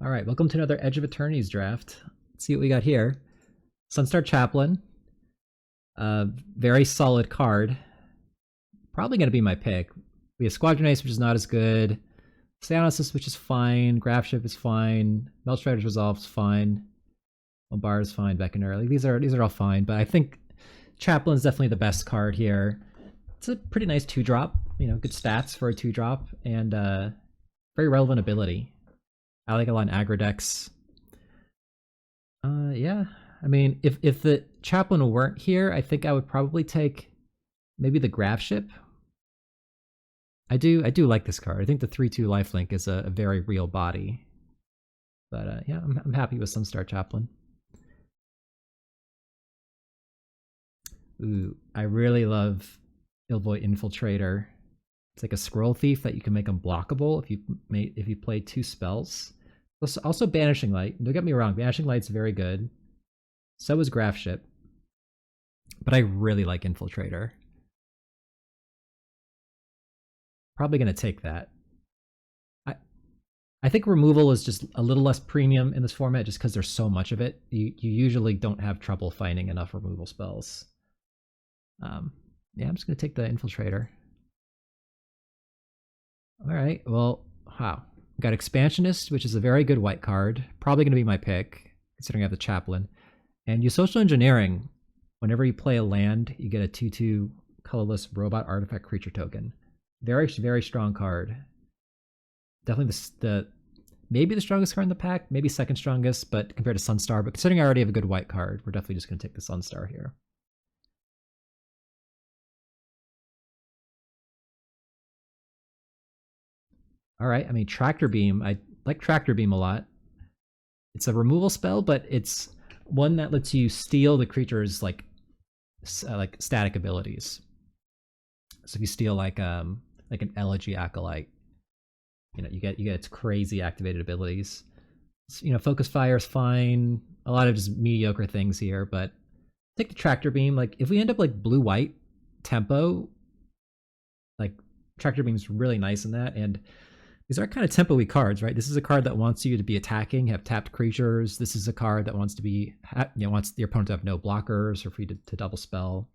All right, welcome to another Edge of Eternities draft. Let's see what we got here. Sunstar Chaplain, very solid card. Probably going to be my pick. We have Squadron Ace, which is not as good. Psionicis, which is fine. Grafship is fine. Melstrider's Resolve is fine. Lombard is fine. Beckoner. Like, these are all fine, but I think Chaplain is definitely the best card here. It's a pretty nice 2-drop. You know, good stats for a 2-drop, and very relevant ability. I like a lot in aggro decks. Yeah. I mean, if the Chaplain weren't here, I think I would probably take maybe the Grafship. I do like this card. I think the 3/2 lifelink is a very real body. But yeah, I'm happy with Sunstar Chaplain. Ooh, I really love Illvoid Infiltrator. It's like a scroll thief that you can make unblockable if you play 2 spells. Also Banishing Light. Don't get me wrong, Banishing Light's very good. So is Grafship. But I really like Infiltrator. Probably going to take that. I think removal is just a little less premium in this format just because there's so much of it. You usually don't have trouble finding enough removal spells. Yeah, I'm just going to take the Infiltrator. All right, well, wow. We got Expansionist, which is a very good white card. Probably going to be my pick, considering I have the Chaplain. And you Social Engineering. Whenever you play a land, you get a 2/2 colorless robot artifact creature token. Very, very strong card. Definitely maybe the strongest card in the pack, maybe second strongest, but compared to Sunstar. But considering I already have a good white card, we're definitely just going to take the Sunstar here. All right, I mean, Tractor Beam. I like Tractor Beam a lot. It's a removal spell, but it's one that lets you steal the creature's like static abilities. So if you steal like an Elegy Acolyte, you know, you get its crazy activated abilities. So, you know, Focus Fire is fine. A lot of just mediocre things here, but take the Tractor Beam. Like, if we end up like blue-white tempo, like Tractor Beam's really nice in that, and these are kind of tempo-y cards, right? This is a card that wants you to be attacking, have tapped creatures. This is a card that wants to be, wants your opponent to have no blockers or for you to double spell.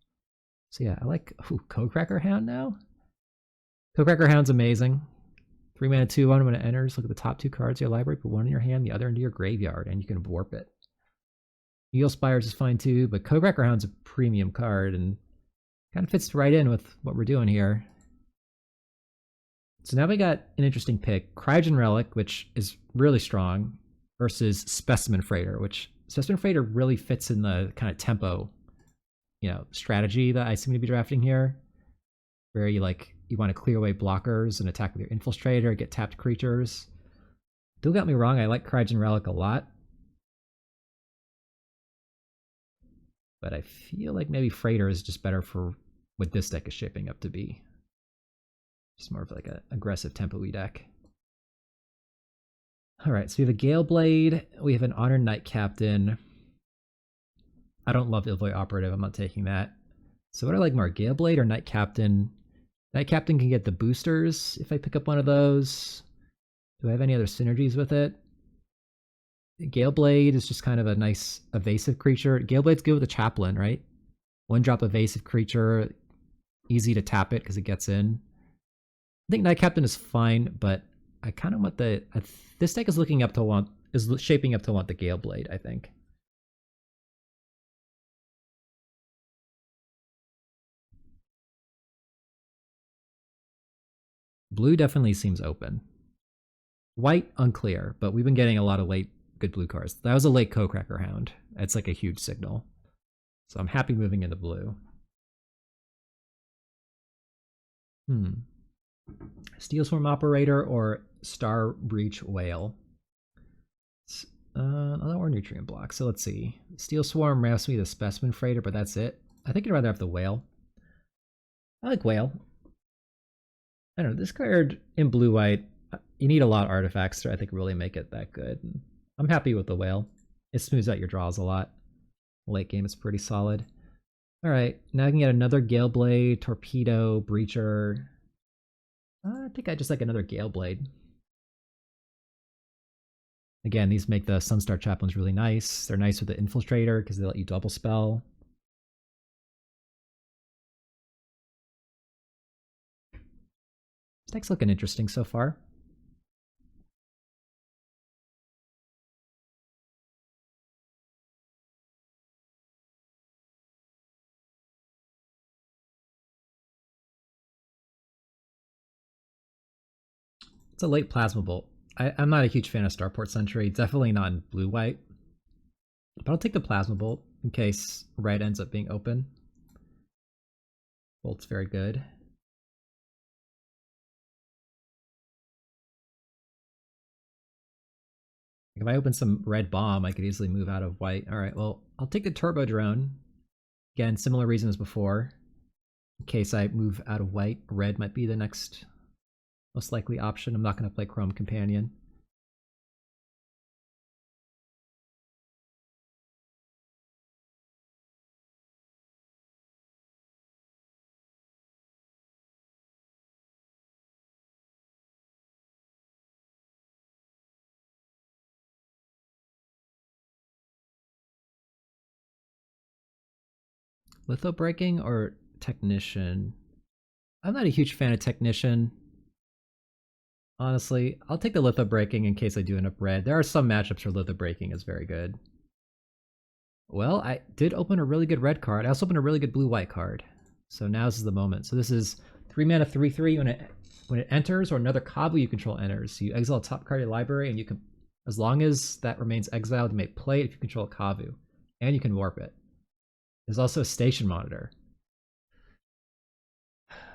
So yeah, I like Codecracker Hound now. Codecracker Hound's amazing. 3 mana 2/1 when it enters. Look at the top 2 cards of your library. Put one in your hand, the other into your graveyard, and you can warp it. Eagle Spires is fine too, but Codecracker Hound's a premium card and kind of fits right in with what we're doing here. So now we got an interesting pick. Cryogen Relic, which is really strong, versus Specimen Freighter, which Specimen Freighter really fits in the kind of tempo, you know, strategy that I seem to be drafting here, where you want to clear away blockers and attack with your Infiltrator, get tapped creatures. Don't get me wrong, I like Cryogen Relic a lot, but I feel like maybe Freighter is just better for what this deck is shaping up to be. Just more of like an aggressive tempo-y deck. All right, so we have a Gale Blade. We have an Honored Knight Captain. I don't love Illvoid Operative. I'm not taking that. So what do I like more, Gale Blade or Knight Captain? Knight Captain can get the boosters if I pick up one of those. Do I have any other synergies with it? Gale Blade is just kind of a nice evasive creature. Gale Blade's good with a Chaplain, right? 1-drop evasive creature. Easy to tap it because it gets in. I think Knight Captain is fine, but I kind of want this deck is shaping up to want the Gale Blade, I think. Blue definitely seems open. White, unclear, but we've been getting a lot of late good blue cards. That was a late Codecracker Hound. It's like a huge signal. So I'm happy moving into blue. Steel Swarm Operator or Star Breach Whale. Or Nutrient Block. So let's see. Steel Swarm ramps me the Specimen Freighter, but that's it. I think I'd rather have the Whale. I like Whale. I don't know. This card in blue-white, you need a lot of artifacts to, I think, really make it that good. And I'm happy with the Whale. It smooths out your draws a lot. Late game, it's pretty solid. All right, now I can get another Gale Blade, Torpedo, Breacher. I think I just like another Gale Blade. Again, these make the Sunstar Chaplains really nice. They're nice with the Infiltrator because they let you double spell. This deck's looking interesting so far. It's a late Plasma Bolt. I'm not a huge fan of Starport Sentry. Definitely not in blue-white. But I'll take the Plasma Bolt in case red ends up being open. Bolt's very good. If I open some red bomb, I could easily move out of white. Alright, well, I'll take the Turbo Drone. Again, similar reason as before. In case I move out of white, red might be the next most likely option. I'm not going to play Chrome Companion. Litho Breaking or Technician? I'm not a huge fan of Technician. Honestly, I'll take the Litho Breaking in case I do end up red. There are some matchups where Litho Breaking is very good. Well, I did open a really good red card. I also opened a really good blue-white card. So now's the moment. So this is 3 mana 3/3 when it enters or another Kabu you control enters. So you exile a top card of your library and you can, as long as that remains exiled, you may play it if you control a Kabu. And you can warp it. There's also a Station Monitor.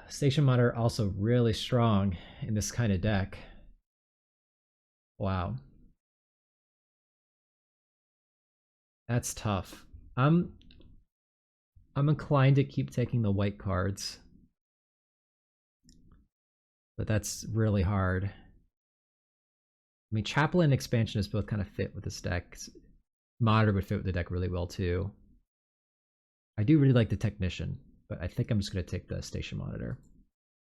Station Monitor also really strong in this kind of deck. Wow. That's tough. I'm inclined to keep taking the white cards. But that's really hard. I mean, Chaplain and Expansion is both kind of fit with this deck. Monitor would fit with the deck really well too. I do really like the Technician, but I think I'm just going to take the Station Monitor.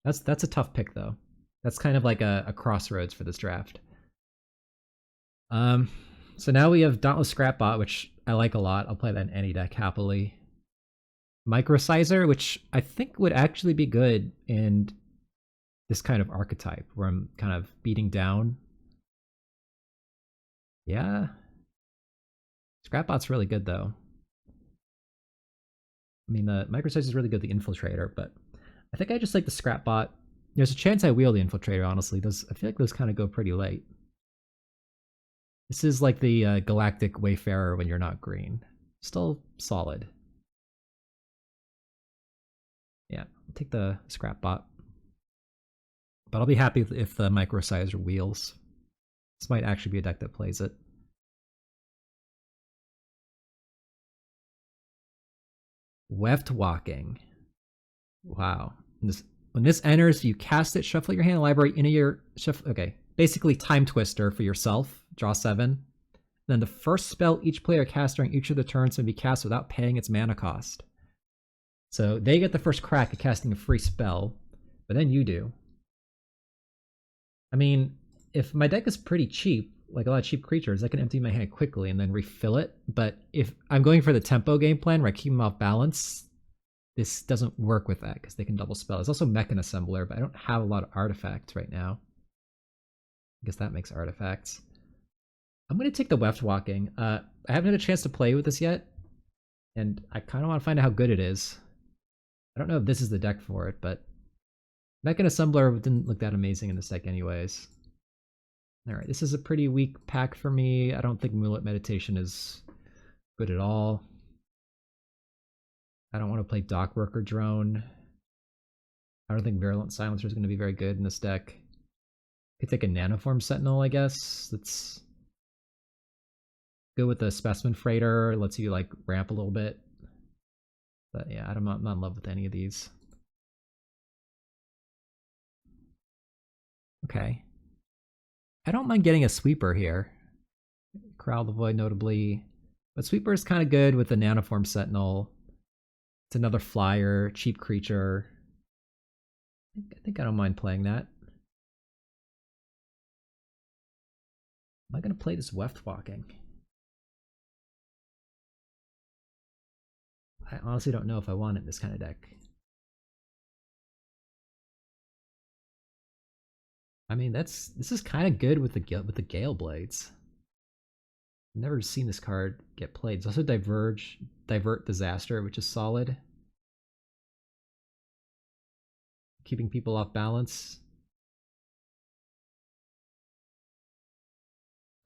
That's a tough pick though. That's kind of like a crossroads for this draft. So now we have Dauntless Scrapbot, which I like a lot. I'll play that in any deck happily. Microsizer, which I think would actually be good in this kind of archetype where I'm kind of beating down. Yeah. Scrapbot's really good though. I mean, the Microsizer is really good, the Infiltrator, but I think I just like the Scrapbot. There's a chance I wheel the Infiltrator, honestly. I feel like those kind of go pretty late. This is like the Galactic Wayfarer when you're not green. Still solid. Yeah, I'll take the Scrapbot. But I'll be happy if the Microsizer wheels. This might actually be a deck that plays it. Weftwalking. Wow. When this enters, you cast it, shuffle your hand library into your shuffle. Okay, basically Time Twister for yourself. Draw 7. Then the first spell each player casts during each of the turns can be cast without paying its mana cost. So they get the first crack at casting a free spell, but then you do. I mean, if my deck is pretty cheap, like a lot of cheap creatures, I can empty my hand quickly and then refill it. But if I'm going for the tempo game plan where I keep them off balance, this doesn't work with that because they can double spell. There's also Mechan Assembler, but I don't have a lot of artifacts right now. I guess that makes artifacts. I'm going to take the Weftwalking. I haven't had a chance to play with this yet, and I kind of want to find out how good it is. I don't know if this is the deck for it, but Mechan Assembler didn't look that amazing in this deck anyways. Alright, this is a pretty weak pack for me. I don't think Mulet Meditation is good at all. I don't want to play Dockworker Drone. I don't think Virulent Silencer is going to be very good in this deck. Could take a Nanoform Sentinel, I guess. That's good with the Specimen Freighter. Lets you like ramp a little bit. But yeah, I'm not in love with any of these. Okay. I don't mind getting a Sweeper here. Corral the Void notably. But Sweeper is kind of good with the Nanoform Sentinel. It's another flyer, cheap creature. I think I don't mind playing that. Am I going to play this Weftwalking? I honestly don't know if I want it in this kind of deck. I mean, this is kind of good with the Gale Blades. I've never seen this card get played. It's also Divert Disaster, which is solid. Keeping people off balance.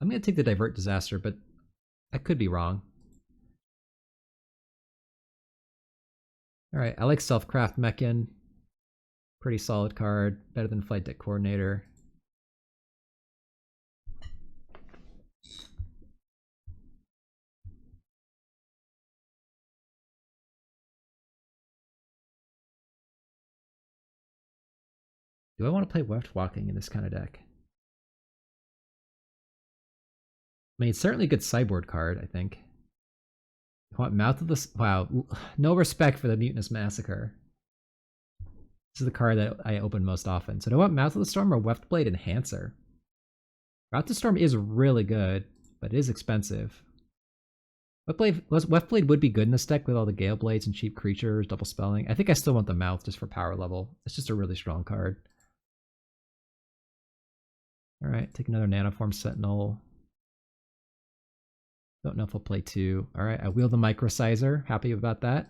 I'm going to take the Divert Disaster, but I could be wrong. Alright, I like Self-Craft Mechan. Pretty solid card. Better than Flight Deck Coordinator. Do I want to play Weftwalking in this kind of deck? I mean, it's certainly a good sideboard card, I think. What, Mouth of the... Wow, no respect for the Mutinous Massacre. This is the card that I open most often. So do I want Mouth of the Storm or Weftblade Enhancer? Mouth of the Storm is really good, but it is expensive. Weftblade would be good in this deck with all the Gale Blades and cheap creatures, double spelling. I think I still want the Mouth just for power level. It's just a really strong card. Alright, take another Nanoform Sentinel. Don't know if I'll play 2. Alright, I wheel the Microsizer. Happy about that.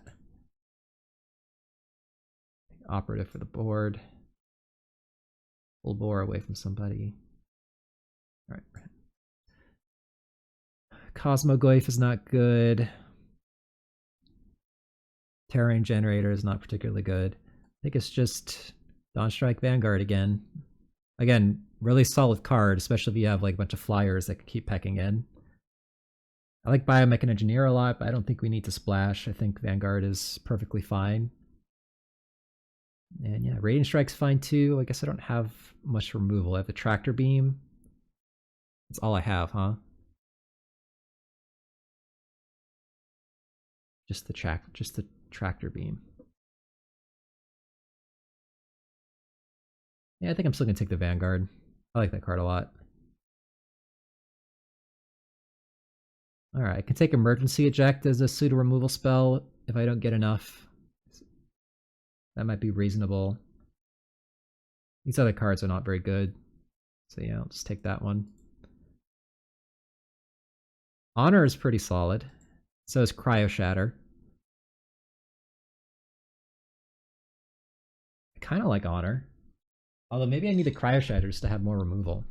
Operative for the board. Full bore away from somebody. Alright. Cosmogoyf is not good. Terrain Generator is not particularly good. I think it's just Dawnstrike Vanguard again. Again, really solid card, especially if you have like a bunch of flyers that could keep pecking in. I like Biomech Engineer a lot, but I don't think we need to splash. I think Vanguard is perfectly fine. And yeah, Radiant Strike's fine too. I guess I don't have much removal. I have the Tractor Beam. That's all I have, huh? Just the Tractor Beam. Yeah, I think I'm still gonna take the Vanguard. I like that card a lot. Alright, I can take Emergency Eject as a pseudo removal spell if I don't get enough. That might be reasonable. These other cards are not very good. So yeah, I'll just take that one. Honor is pretty solid. So is Cryo Shatter. I kind of like Honor. Although maybe I need the Cryo Shatter just to have more removal.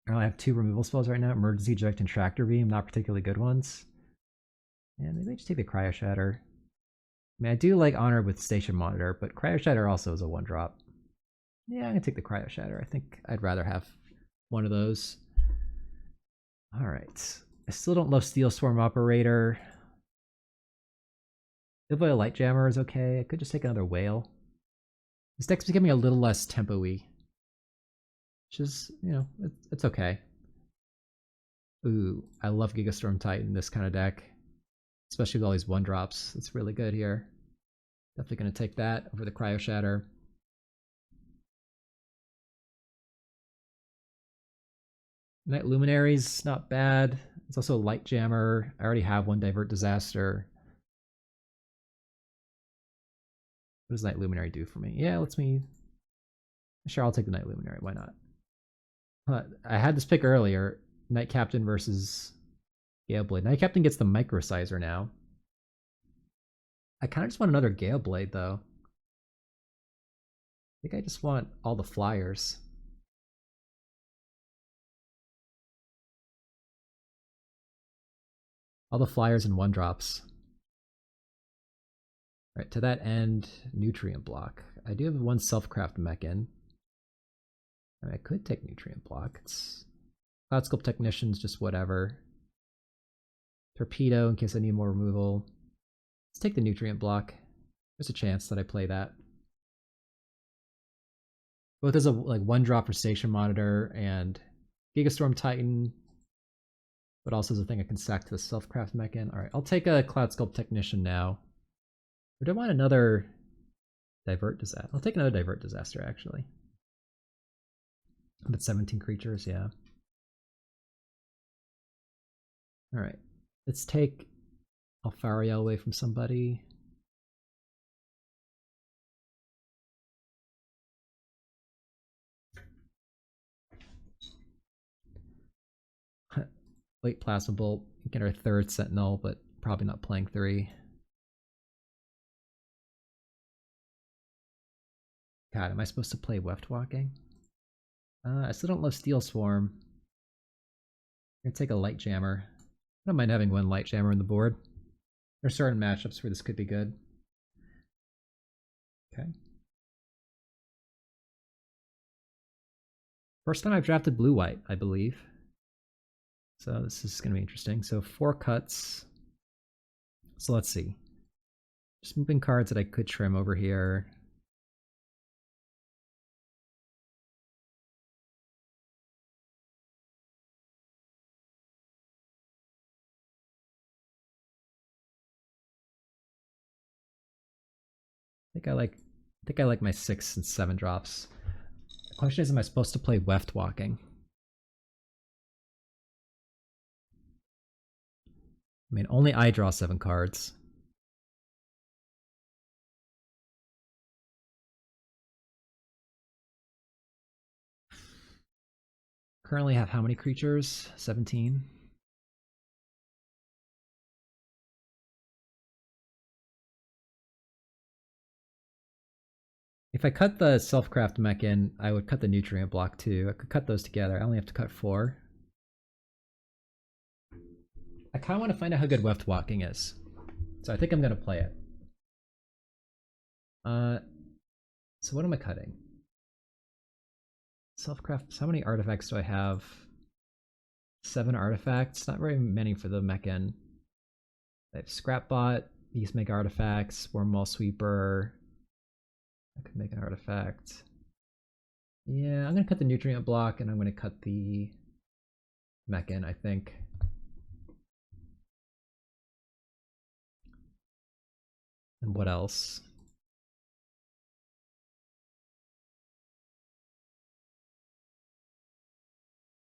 I have 2 removal spells right now. Emergency Eject and Tractor Beam, not particularly good ones. Yeah, maybe I just take the Cryo Shatter. I mean, I do like Honor with Station Monitor, but Cryo Shatter also is a 1-drop. Yeah, I'm gonna take the Cryo Shatter. I think I'd rather have one of those. Alright. I still don't love Steel Storm Operator. Ilvoil Light Jammer is okay. I could just take another Whale. This deck's becoming a little less tempo-y. Which is, you know, it's okay. Ooh, I love Gigastorm Titan in this kind of deck. Especially with all these 1-drops. It's really good here. Definitely going to take that over the Cryo Shatter. Night Luminary's not bad. It's also a Light Jammer. I already have one Divert Disaster. What does Night Luminary do for me? Yeah, lets me... Sure, I'll take the Night Luminary. Why not? I had this pick earlier. Night Captain versus Gale Blade. Night Captain gets the Microsizer now. I kind of just want another Gale Blade, though. I think I just want all the flyers. All the flyers and 1-drops. Right, to that end, Nutrient Block. I do have one Self-Craft Mechan. I mean, I could take Nutrient Block. It's Cloud Sculpt Technician's just whatever. Torpedo in case I need more removal. Let's take the Nutrient Block. There's a chance that I play that. Both as a like 1-drop for Station Monitor and Gigastorm Titan, but also as a thing I can sack to the Self-Craft Mechan. Alright, I'll take a Cloud Sculpt Technician now. Or do I want another Divert Disaster? I'll take another Divert Disaster, actually. But 17 creatures, yeah. Alright. Let's take Alfariel away from somebody. Late Plasma Bolt. Get our third Sentinel, but probably not playing 3. God, am I supposed to play Weftwalking? I still don't love Steel Swarm. I'm gonna take a Light Jammer. I don't mind having one Light Jammer on the board. There's certain matchups where this could be good. Okay. First time I've drafted blue-white, I believe. So this is going to be interesting. So 4 cuts. So let's see. Just moving cards that I could trim over here. I think I like my 6 and 7 drops. The question is, am I supposed to play Weftwalking? I mean, only I draw 7 cards. Currently have how many creatures? 17. If I cut the Selfcraft mech in, I would cut the nutrient block too. I could cut those together. I only have to cut 4. I kind of want to find out how good Weftwalking is. So I think I'm going to play it. So what am I cutting? Selfcraft, how many artifacts do I have? 7 artifacts, not very many for the mechan. I have Scrapbot, these make artifacts, Wormwall Sweeper. I could make an artifact. Yeah, I'm gonna cut the nutrient block and I'm gonna cut the mechan, I think. And what else?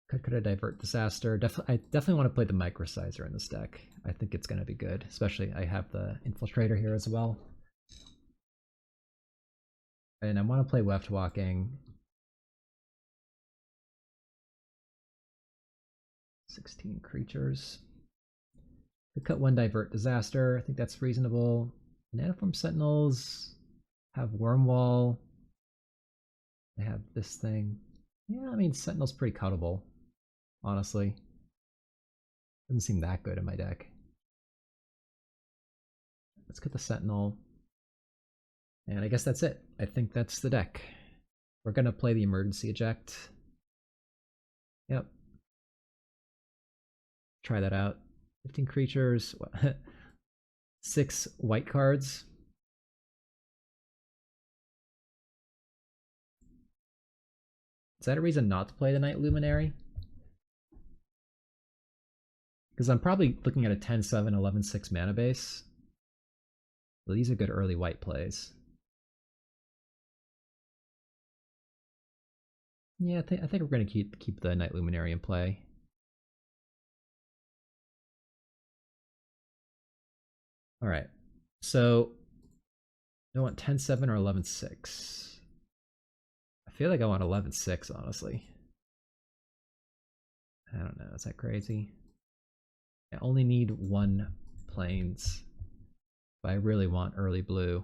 Could a Divert Disaster. I definitely want to play the Microsizer in this deck. I think it's going to be good, especially I have the Infiltrator here as well. And I want to play Weftwalking. 16 creatures. Could cut 1 Divert Disaster. I think that's reasonable. Nanoform Sentinels have Wormwall. They have this thing. Yeah, I mean, Sentinel's pretty cuttable, honestly. Doesn't seem that good in my deck. Let's get the Sentinel. And I guess that's it. I think that's the deck. We're going to play the Emergency Eject. Yep. Try that out. 15 creatures. 6 white cards. Is that a reason not to play the Night Luminary? Because I'm probably looking at a 10-7, 11-6 mana base. So these are good early white plays. Yeah, I think we're going to keep the Night Luminary in play. All right. So I want 10-7 or 11-6. I feel like I want 11-6, honestly. I don't know. Is that crazy? I only need 1 plains, but I really want early blue.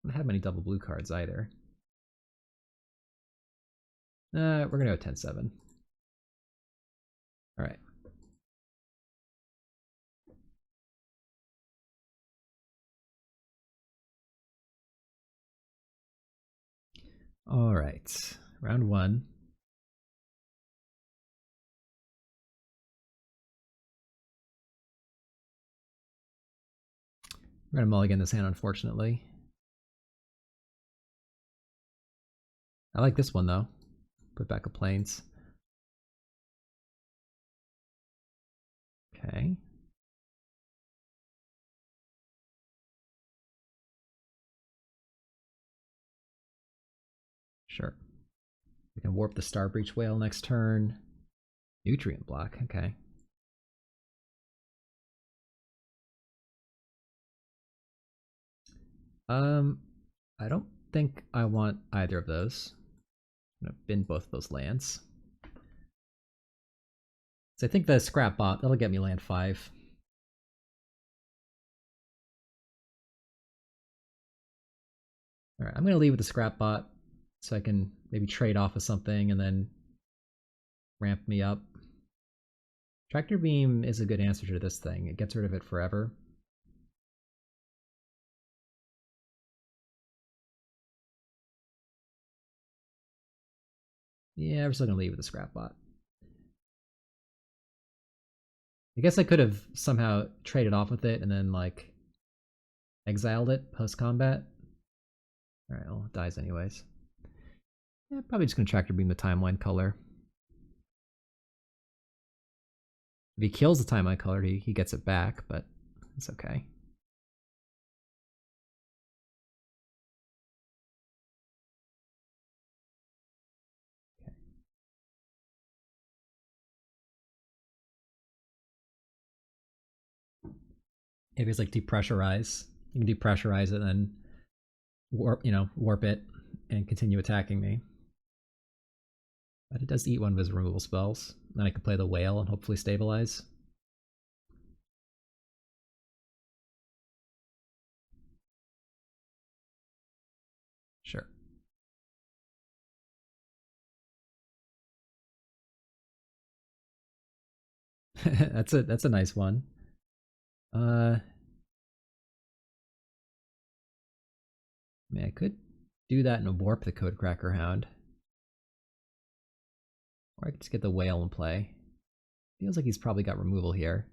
I don't have many double blue cards either. We're going to go 10-7. All right. All right. Round 1. We're going to mulligan this hand, unfortunately. I like this one, though. Put back a plains. Okay. Sure. We can warp the Star Breach Whale next turn. Nutrient block, okay. I don't think I want either of those. I'm gonna bin both of those lands. So I think the Scrap Bot, that'll get me land 5. Alright, I'm gonna leave with the Scrap Bot so I can maybe trade off of something and then ramp me up. Tractor Beam is a good answer to this thing. It gets rid of it forever. Yeah, we're still gonna leave with the Scrap Bot. I guess I could have somehow traded off with it and then, like, exiled it post-combat. Alright, well, it dies anyways. Yeah, probably just gonna Tractor Beam the Timeline Color. If he kills the Timeline Color, he gets it back, but it's okay. If it's like depressurize, you can depressurize it and then warp it and continue attacking me. But it does eat one of his removal spells. Then I can play the whale and hopefully stabilize. Sure. that's a nice one. I mean, I could do that and warp the Codecracker Hound. Or I could just get the whale in play. Feels like he's probably got removal here.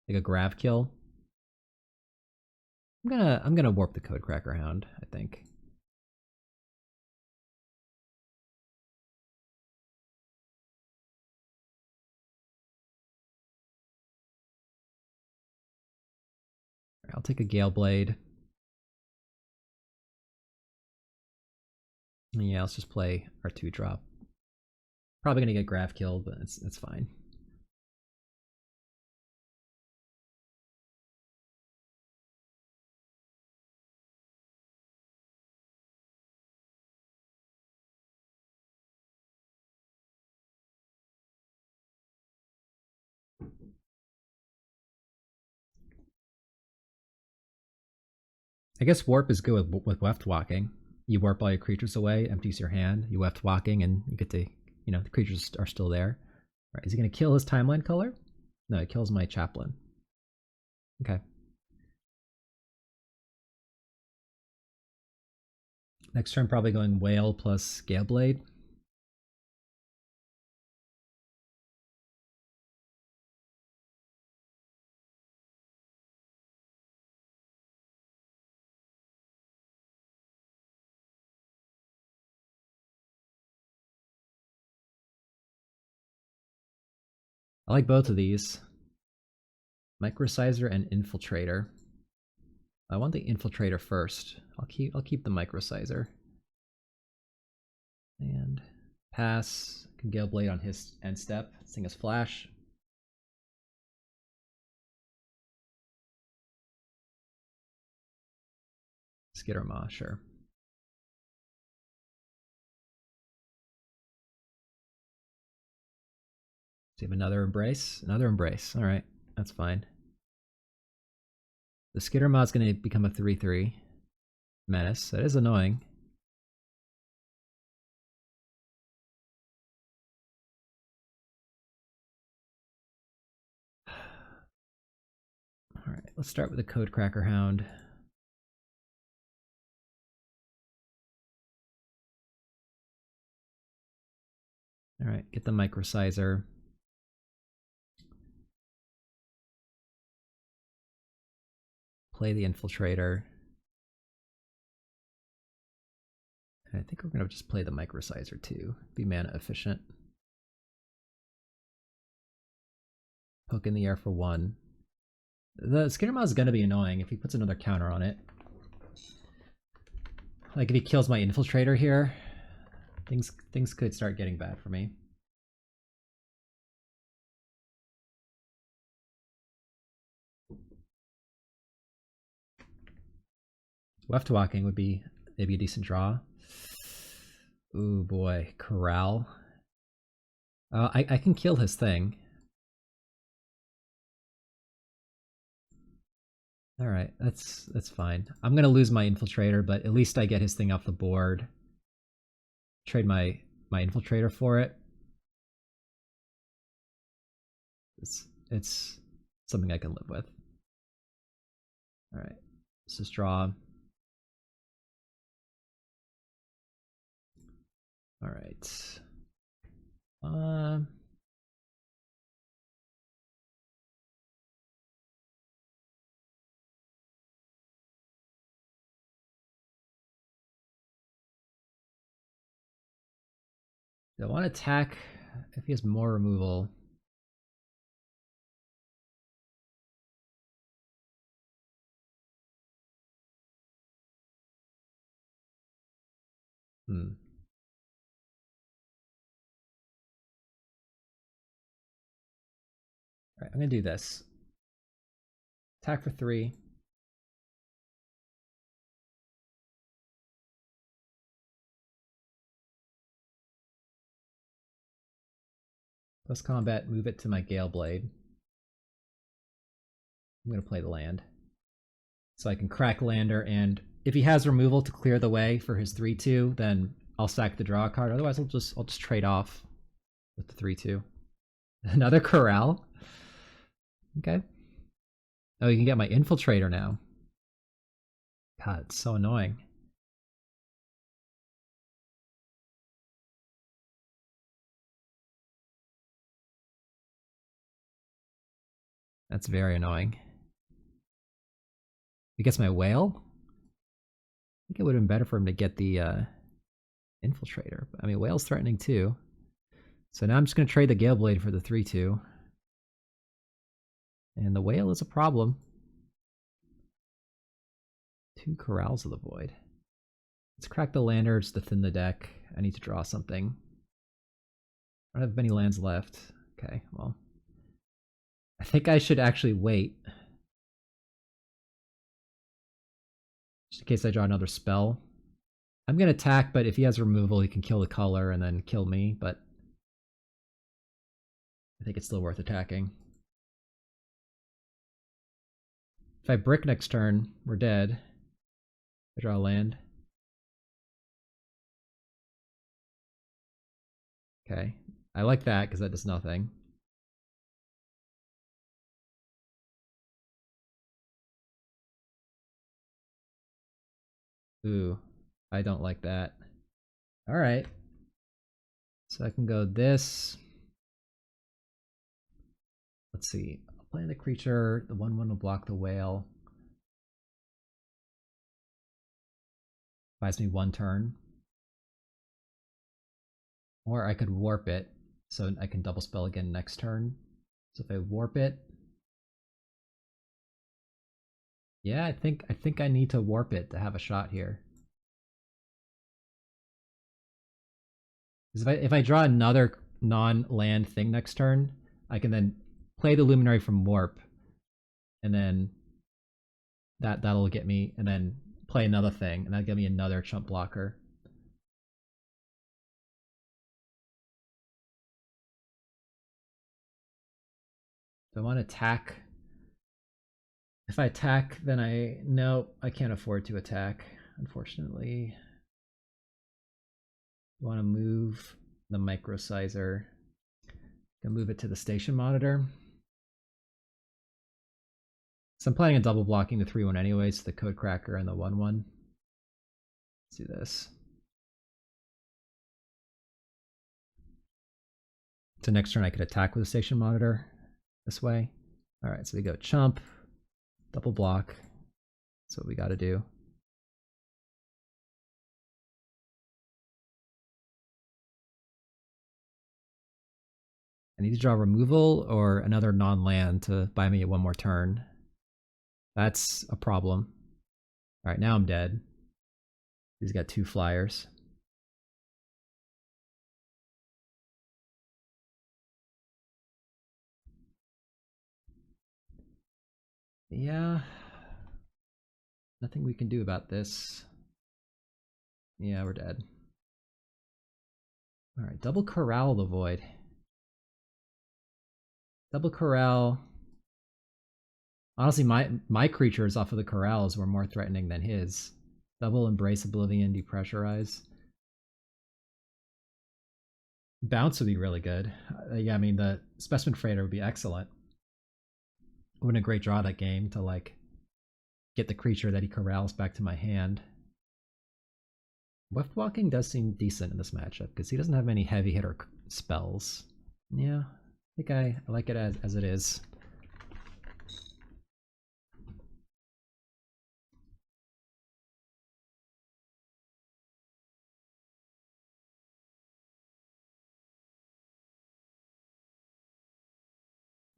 Like a Grav kill. I'm gonna warp the Codecracker Hound, I think. I'll take a Gale Blade. Yeah, let's just play our 2-drop. Probably gonna get Grav killed, but it's fine. I guess warp is good with Weftwalking. You warp all your creatures away, empties your hand. You Weftwalking, and you get to, the creatures are still there. All right, is he gonna kill his Timeline Color? No, he kills my Chaplain. Okay. Next turn, probably going Whale plus Gale Blade. I like both of these. Microsizer and Infiltrator. I want the Infiltrator first. I'll keep the Microsizer. And pass. Gale Blade on his end step. This thing is flash. Skittermaw, sure. So you have another Embrace? Another Embrace. Alright, that's fine. The Skittermaw is going to become a 3/3 menace. That is annoying. Alright, let's start with the Codecracker Hound. Alright, get the Microsizer. Play the Infiltrator. And I think we're going to just play the Microsizer too. Be mana efficient. Poke in the air for 1. The Skittermaw is going to be annoying if he puts another counter on it. Like if he kills my infiltrator here, things could start getting bad for me. Weftwalking would be maybe a decent draw. Ooh boy, corral. I can kill his thing. All right, that's fine. I'm gonna lose my infiltrator, but at least I get his thing off the board. Trade my infiltrator for it. It's something I can live with. All right, let's just draw. All right. Do I want to attack if he has more removal? Hmm. All right, I'm gonna do this. Attack for 3. Plus combat, move it to my Gale Blade. I'm gonna play the land. So I can crack Lander, and if he has removal to clear the way for his 3/2, then I'll sack the draw card. Otherwise, I'll just trade off with the 3/2. Another corral. Okay. Oh, you can get my infiltrator now. God, it's so annoying. That's very annoying. He gets my whale? I think it would have been better for him to get the infiltrator. I mean, whale's threatening too. So now I'm just going to trade the Gale Blade for the 3/2. And the whale is a problem. 2 Corrals of the Void. Let's crack the Landers to thin the deck. I need to draw something. I don't have many lands left. Okay, well. I think I should actually wait. Just in case I draw another spell. I'm going to attack, but if he has removal, he can kill the color and then kill me, but I think it's still worth attacking. If I brick next turn, we're dead. I draw a land. Okay. I like that because that does nothing. Ooh, I don't like that. All right. So I can go this. Let's see. I'll play the creature. The 1/1 will block the whale. Buys me 1 turn. Or I could warp it, so I can double spell again next turn. So if I warp it, yeah, I think I need to warp it to have a shot here. Because if I draw another non-land thing next turn, I can then play the Luminary from warp, and then that'll get me, and then play another thing, and that'll get me another chump blocker. Do I want to attack? If I attack, then I can't afford to attack, unfortunately. I want to move the microsizer. Can move it to the station monitor. So I'm planning on double blocking the 3/1 anyways, the code cracker and the 1/1. Let's do this. So next turn I could attack with the station monitor this way. All right, so we go chump, double block. That's what we got to do. I need to draw removal or another non-land to buy me 1 more turn. That's a problem. All right, now I'm dead. He's got 2 flyers. Yeah. Nothing we can do about this. Yeah, we're dead. Alright, double corral the void. Double corral. Honestly, my creatures off of the corrals were more threatening than his. Double embrace oblivion, depressurize. Bounce would be really good. Yeah, I mean the specimen freighter would be excellent. Would have a great draw that game to like get the creature that he corrals back to my hand. Weftwalking does seem decent in this matchup because he doesn't have many heavy hitter spells. Yeah, I think I like it as it is.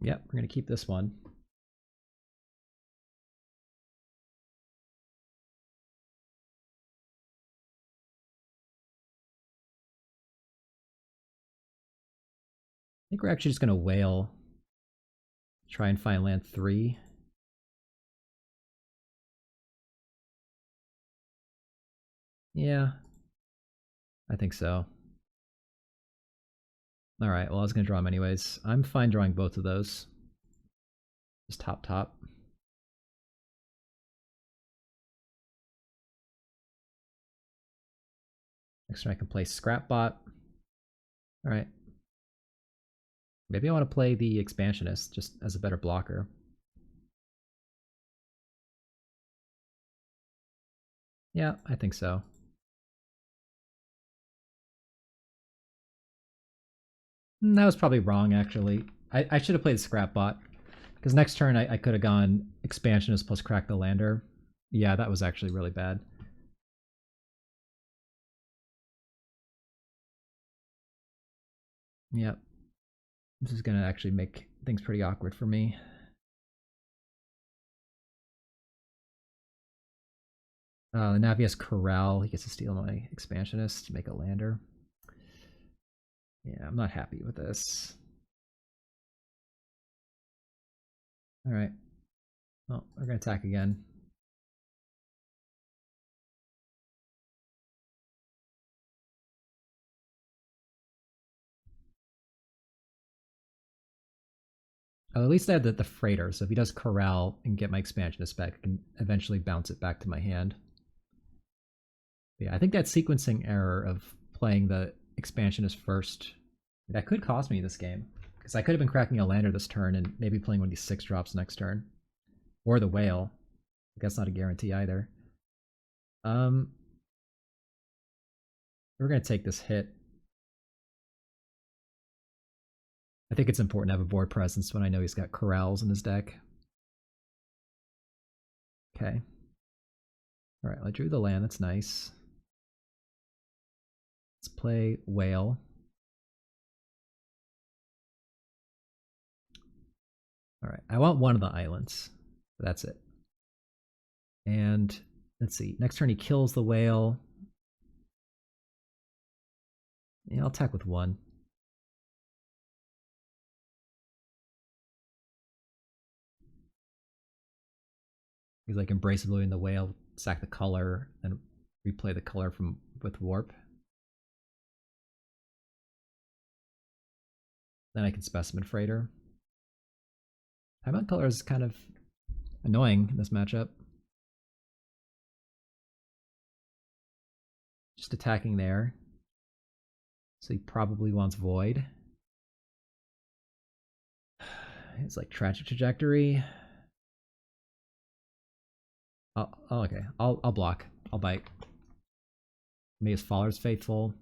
Yep, we're gonna keep this one. I think we're actually just gonna whale. Try and find land 3. Yeah, I think so. Alright, well I was gonna draw him anyways. I'm fine drawing both of those. Just top. Next turn I can play Scrapbot. Alright. Maybe I want to play the Expansionist just as a better blocker. Yeah, I think so. That was probably wrong, actually. I should have played Scrapbot. Because next turn I could have gone Expansionist plus Crack the Lander. Yeah, that was actually really bad. Yep. This is going to actually make things pretty awkward for me. The Navius Corral, he gets to steal my Expansionist to make a lander. Yeah, I'm not happy with this. Alright. Well, we're going to attack again. Oh, at least I have the freighter, so if he does corral and get my Expansionist back, I can eventually bounce it back to my hand. Yeah, I think that sequencing error of playing the Expansionist first, that could cost me this game. Because I could have been cracking a lander this turn and maybe playing one of these 6 drops next turn. Or the whale. That's not a guarantee either. We're going to take this hit. I think it's important to have a board presence when I know he's got corrals in his deck. Okay. Alright, I drew the land, that's nice. Let's play whale. Alright, I want one of the islands. That's it. And let's see, next turn he kills the whale. Yeah, I'll attack with 1. He's like embrace oblivion the whale, sack the color, and replay the color from with warp. Then I can specimen freighter. Timeout color is kind of annoying in this matchup. Just attacking there. So he probably wants void. It's like tragic trajectory. Oh, okay. I'll block. I'll bite. Maybe his follower's faithful.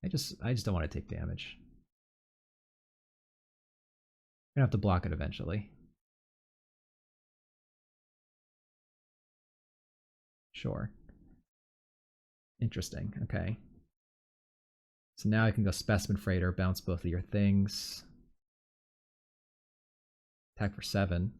I just don't want to take damage. I'm gonna have to block it eventually. Sure. Interesting. Okay. So now I can go specimen freighter, bounce both of your things. Attack for 7.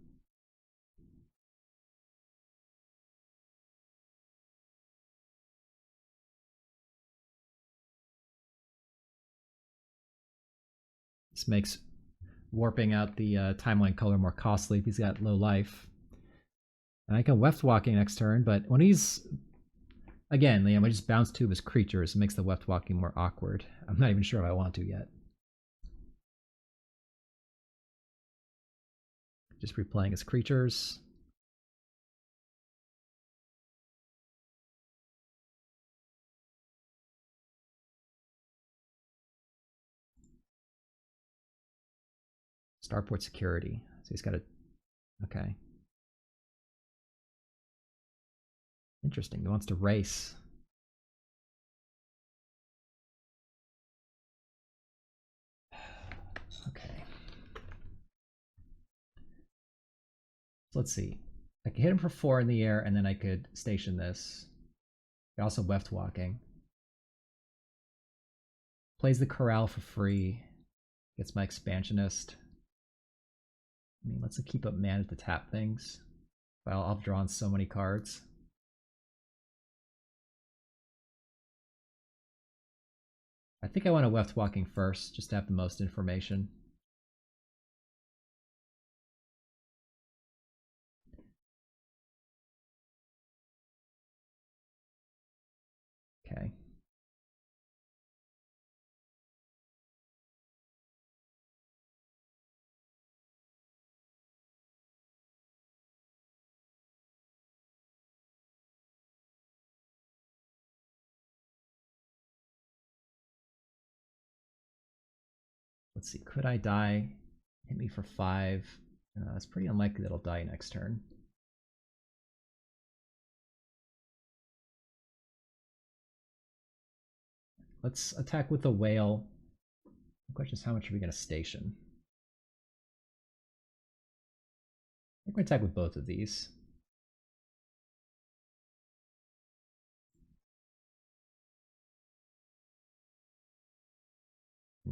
This makes warping out the timeline color more costly if he's got low life. And I can Weftwalking next turn, but when he's... Again, Liam, I just bounce two of his creatures. It makes the Weftwalking more awkward. I'm not even sure if I want to yet. Just replaying his creatures. Starport security. So he's got a... Okay. Interesting. He wants to race. Okay. So let's see. I could hit him for 4 in the air, and then I could station this. I also Weftwalking. Plays the Corral for free. Gets my Expansionist. I mean, let's keep up mana to tap things. Well, I've drawn so many cards. I think I want to Weftwalking first, just to have the most information. Okay. Let's see, could I die? Hit me for 5. It's pretty unlikely that I'll die next turn. Let's attack with the whale. The question is, how much are we going to station? I think we're going to attack with both of these.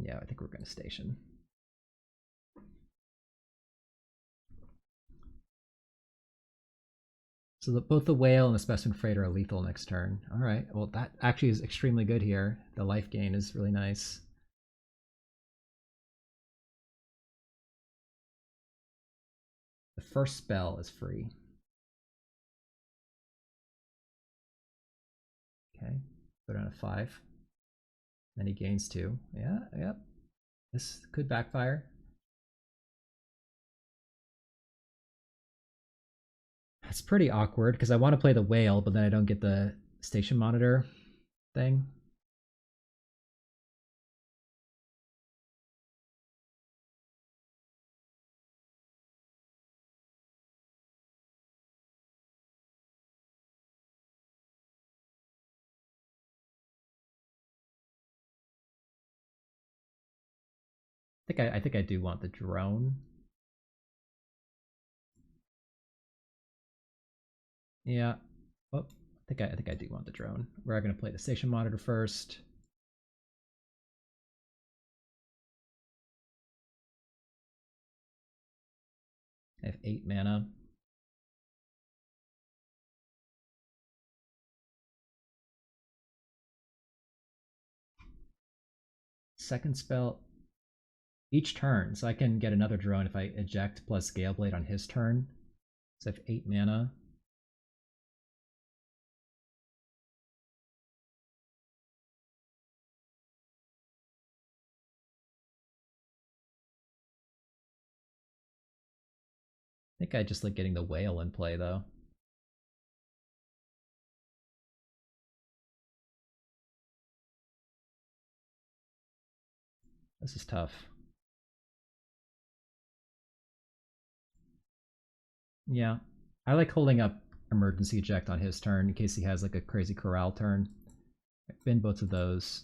Yeah, I think we're going to station. So both the whale and the specimen freighter are lethal next turn. All right, well that actually is extremely good here. The life gain is really nice. The first spell is free. Okay, go down to 5. Then he gains 2. Yeah, yep. This could backfire. It's pretty awkward because I want to play the whale, but then I don't get the station monitor thing. I think I do want the drone. Yeah. Oh, I think I do want the drone. We're going to play the station monitor first. I have 8 mana. Second spell each turn, so I can get another drone if I eject plus Galeblade on his turn. So I have 8 mana. I think I just like getting the whale in play though. This is tough. Yeah. I like holding up emergency eject on his turn in case he has like a crazy corral turn. I've been both of those.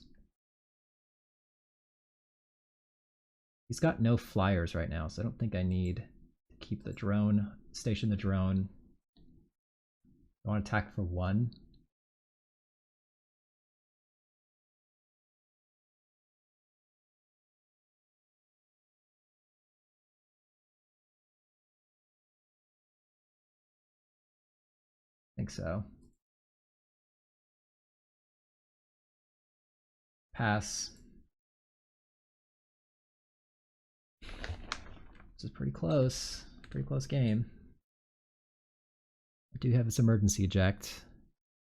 He's got no flyers right now, so I don't think I need to keep the drone, station the drone. I want to attack for 1. I think so. Pass. is pretty close. Pretty close game. I do have this emergency eject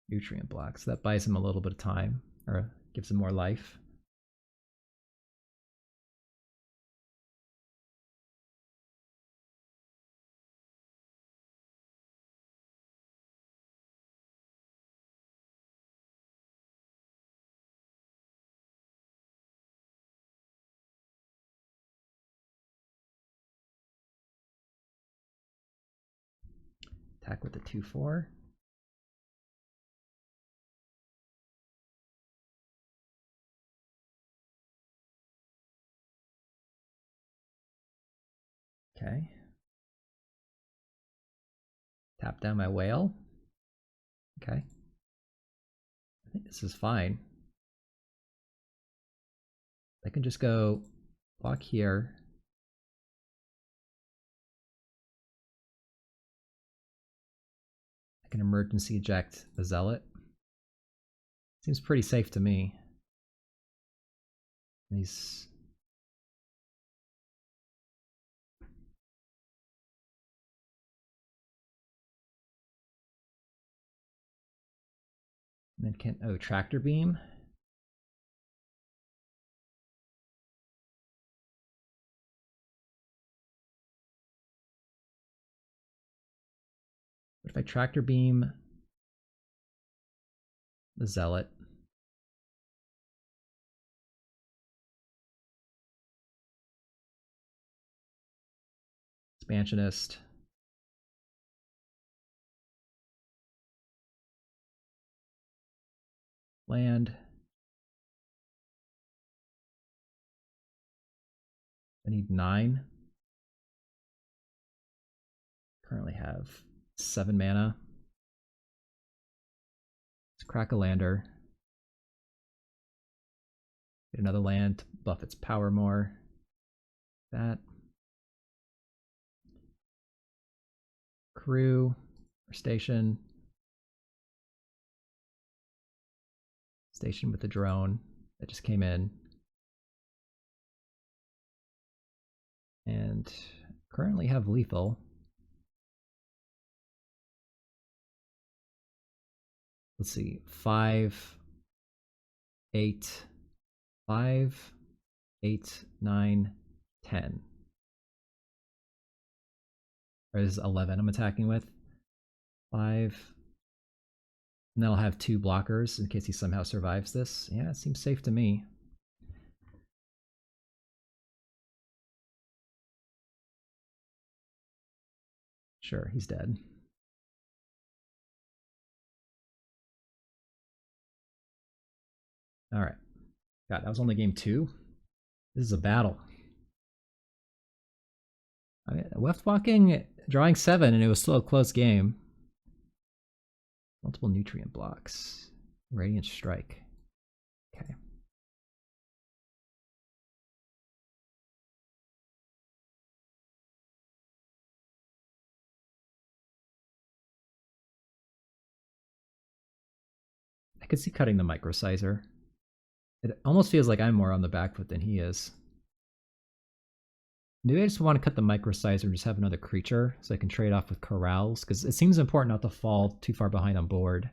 nutrient block, so that buys him a little bit of time, or gives him more life. Attack with the 2/4. Okay. Tap down my whale. Okay. I think this is fine. I can just go block here. I can emergency eject the zealot. Seems pretty safe to me. He's and then can tractor beam. What if I tractor beam the zealot? Expansionist. Land. I need 9. Currently have 7 mana. Let's crack a lander. Get another land to buff its power more. That. Crew or station. Station with the drone that just came in. And currently have lethal. Let's see, 5, 8, 5, 8, 9, 10. Or this is 11 I'm attacking with. 5. And then I'll have 2 blockers in case he somehow survives this. Yeah, it seems safe to me. Sure, he's dead. All right. God, that was only game 2. This is a battle. I mean, Weftwalking, drawing 7, and it was still a close game. Multiple nutrient blocks. Radiant Strike. Okay. I could see cutting the microsizer. It almost feels like I'm more on the back foot than he is. Maybe I just want to cut the microsizer and just have another creature so I can trade off with corrals, because it seems important not to fall too far behind on board.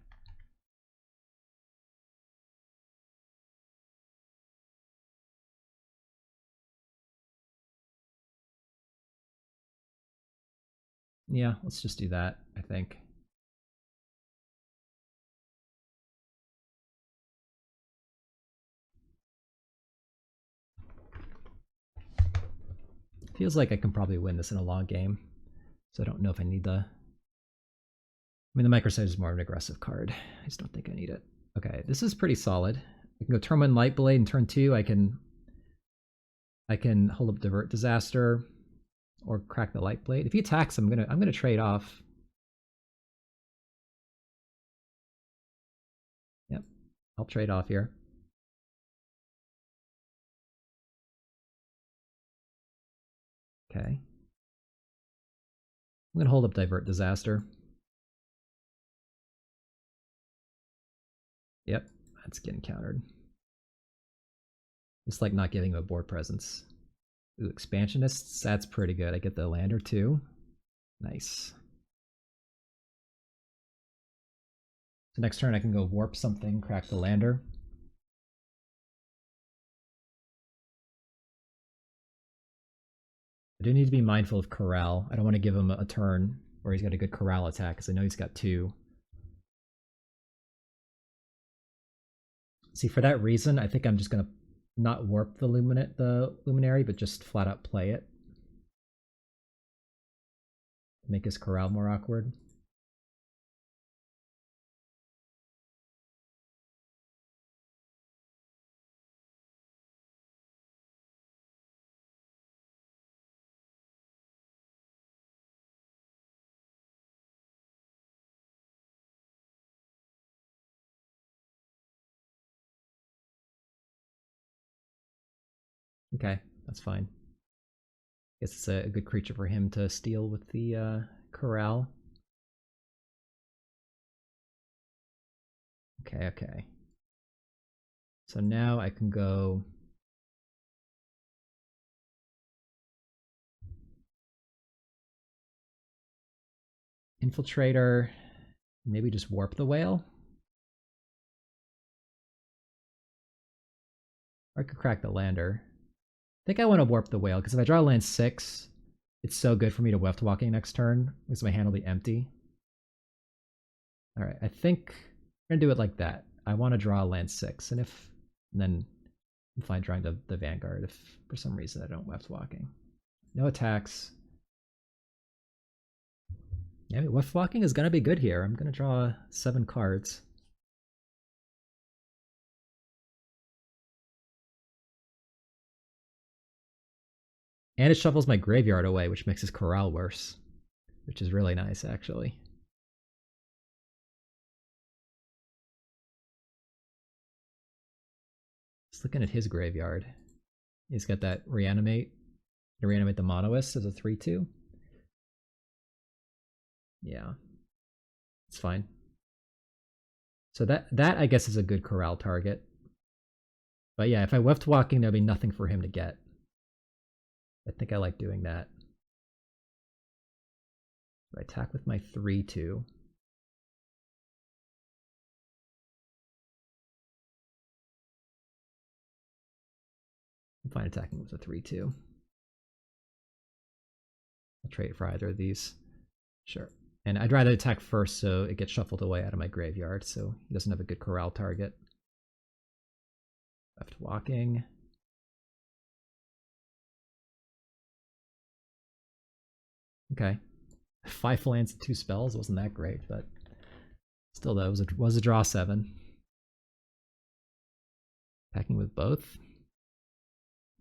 Yeah, let's just do that, I think. Feels like I can probably win this in a long game, so I don't know if I need the... I mean, the microsizer is more of an aggressive card. I just don't think I need it. Okay, this is pretty solid. I can go turn 1 Light Blade, and turn 2 I can hold up Divert Disaster or crack the Light Blade. If he attacks, I'm gonna trade off. Yep, I'll trade off here. Okay. I'm gonna hold up Divert Disaster. Yep, that's getting countered. Just like not giving him a board presence. Ooh, expansionists, that's pretty good. I get the lander too. Nice. So next turn I can go warp something, crack the lander. I do need to be mindful of corral. I don't want to give him a turn where he's got a good corral attack, because I know he's got 2. See, for that reason, I think I'm just gonna not warp the luminary, but just flat out play it. Make his corral more awkward. Okay, that's fine. Guess it's a good creature for him to steal with the corral. Okay, okay. So now I can go Infiltrator, maybe just warp the whale. Or I could crack the lander. I think I want to warp the whale, because if I draw land 6, it's so good for me to Weftwalking next turn, because my hand will be empty. Alright, I think I'm going to do it like that. I want to draw land 6, and then I'm fine drawing the Vanguard if for some reason I don't Weftwalking. No attacks. Yeah, I mean, Weftwalking is going to be good here. I'm going to draw 7 cards. And it shuffles my graveyard away, which makes his corral worse. Which is really nice, actually. Just looking at his graveyard. He's got that reanimate. Reanimate the Monoist as a 3/2. Yeah. It's fine. So that I guess is a good corral target. But yeah, if I Weftwalking, there'll be nothing for him to get. I think I like doing that. I attack with my 3/2. I'm fine attacking with a 3/2. I'll trade for either of these. Sure. And I'd rather attack first so it gets shuffled away out of my graveyard, so he doesn't have a good corral target. Weftwalking. Okay. 5 lands and 2 spells wasn't that great, but still, though, it was a draw 7. Attacking with both.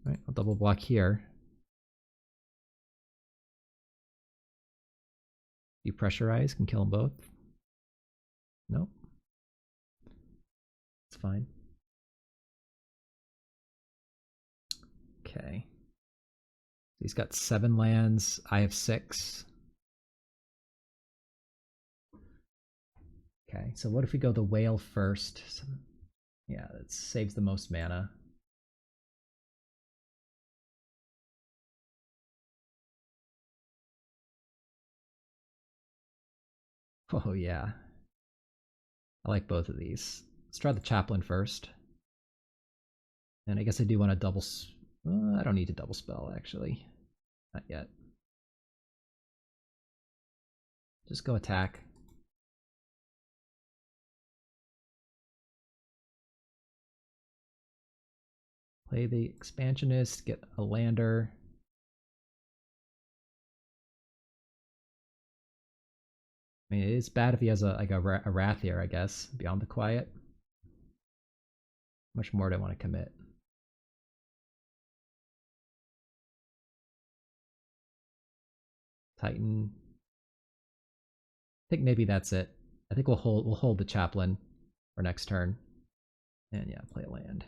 All right, I'll double block here. Depressurize, can kill them both. Nope. It's fine. Okay. He's got 7 lands. I have 6. Okay, so what if we go the whale first? Yeah, that saves the most mana. Oh yeah. I like both of these. Let's try the chaplain first. And I guess I do want to double... I don't need to double spell, actually. Not yet. Just go attack. Play the expansionist, get a lander. I mean, it's bad if he has a Wrath here, I guess, Beyond the Quiet. How much more do I want to commit? Titan. I think maybe that's it. I think we'll hold the chaplain for next turn. And yeah, play a land.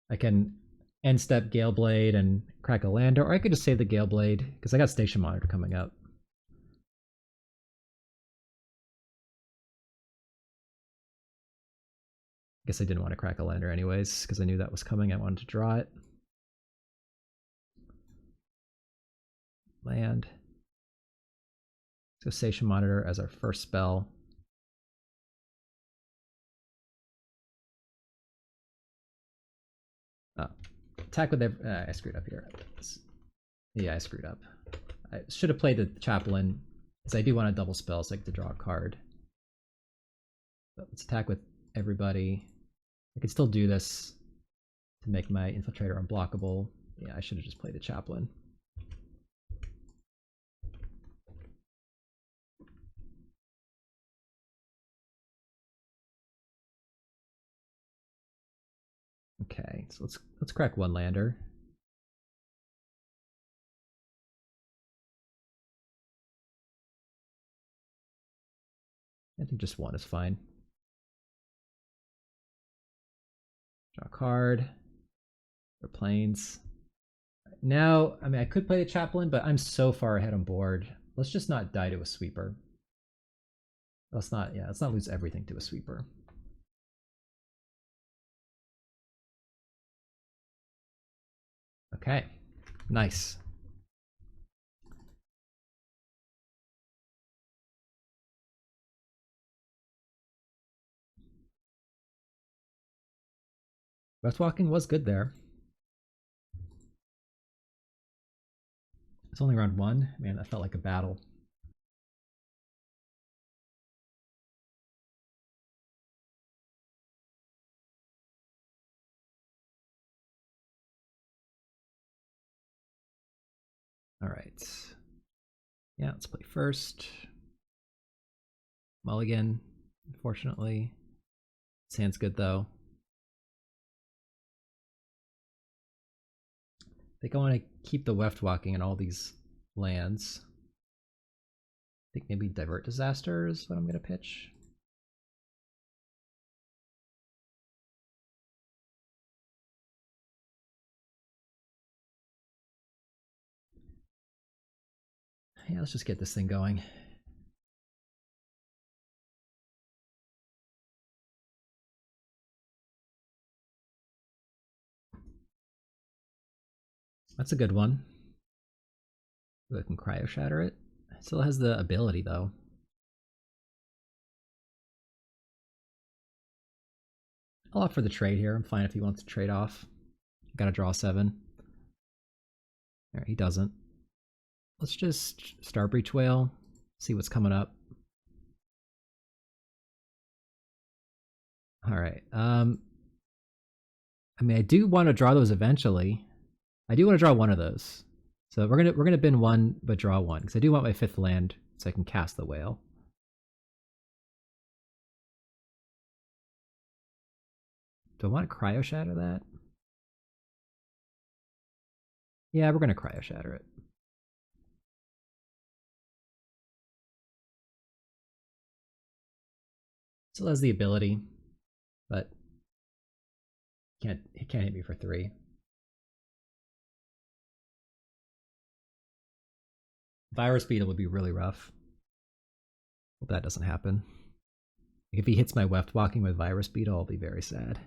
I can end step Galeblade and crack a lander, or I could just save the Galeblade, because I got Station Monitor coming up. Guess I didn't want to crack a lander anyways, because I knew that was coming. I wanted to draw it. land. So Station Monitor as our first spell. Oh, attack with I screwed up here. Yeah, I screwed up. I should have played the Chaplain, because I do want to double spell so I get to draw a card. But let's attack with everybody. I could still do this to make my Infiltrator unblockable. Yeah, I should have just played the Chaplain. Okay, so let's crack one lander. I think just one is fine. Draw a card. For planes. Now, I mean, I could play the Chaplain, but I'm so far ahead on board. Let's just not die to a sweeper. Let's not lose everything to a sweeper. Okay, nice. Weftwalking was good there. It's only round one. Man, that felt like a battle. All right. Yeah, let's play first. Mulligan, unfortunately. This hand's good though. I think I want to keep the Weftwalking in all these lands. I think maybe Divert Disaster is what I'm going to pitch. Yeah, let's just get this thing going. That's a good one. I can Cryo Shatter it. Still has the ability though. I'll opt for the trade here. I'm fine if he wants to trade off. Gotta draw 7. Alright, he doesn't. Let's just Starbreach Whale, see what's coming up. Alright, I mean, I do want to draw those eventually. I do want to draw one of those. So we're gonna bin one, but draw one, because I do want my 5th land so I can cast the whale. Do I want to Cryo Shatter that? Yeah, we're gonna Cryo Shatter it. Still has the ability, but it can't hit me for 3. Virus Beetle would be really rough. Hope that doesn't happen. If he hits my Weftwalking with Virus Beetle, I'll be very sad.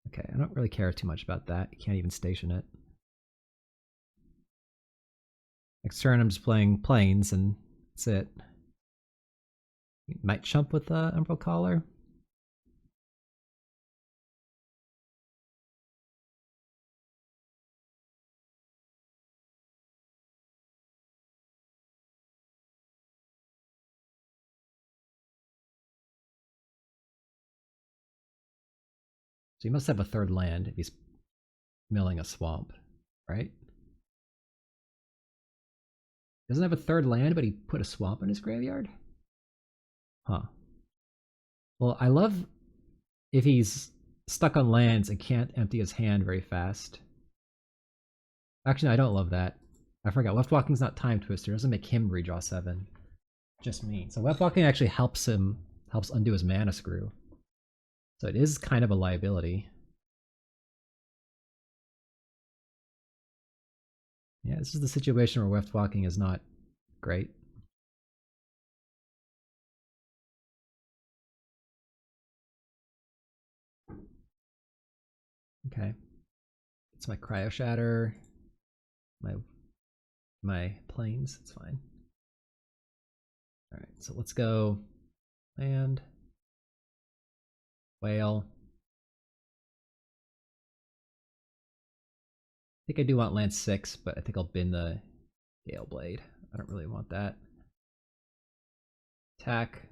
Okay, I don't really care too much about that. You can't even station it. Next turn, I'm just playing planes, and that's it. You might chump with Emerald Collar. So he must have a 3rd land if he's milling a swamp, right? Doesn't have a 3rd land, but he put a swamp in his graveyard? Huh. Well, I love if he's stuck on lands and can't empty his hand very fast. Actually, no, I don't love that. I forgot. Weftwalking's not Time Twister. It doesn't make him redraw 7. Just me. So Weftwalking actually helps undo his mana screw. So it is kind of a liability. Yeah, this is the situation where Weftwalking is not great. Okay. It's my Cryo Shatter. My my planes. It's fine. All right, so let's go land, whale. I think I do want land 6, but I think I'll bin the Gale Blade. I don't really want that. Attack.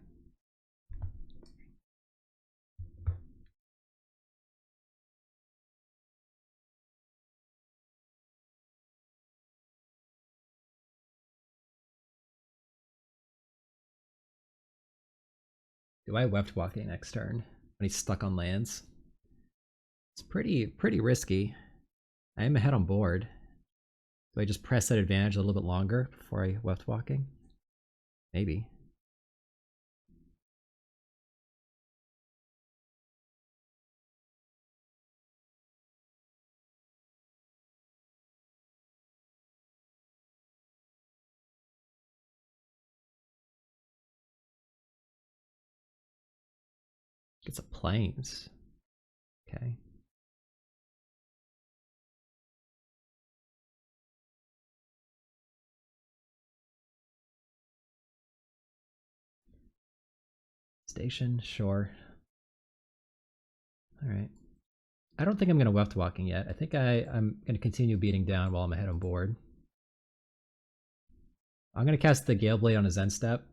Do I Weftwalking next turn when he's stuck on lands? It's pretty risky. I am ahead on board. Do I just press that advantage a little bit longer before I Weftwalking? Maybe. It's a plains. Okay. Station, sure. All right. I don't think I'm going to Weftwalking yet. I think I'm going to continue beating down while I'm ahead on board. I'm going to cast the Gale Blade on his end step.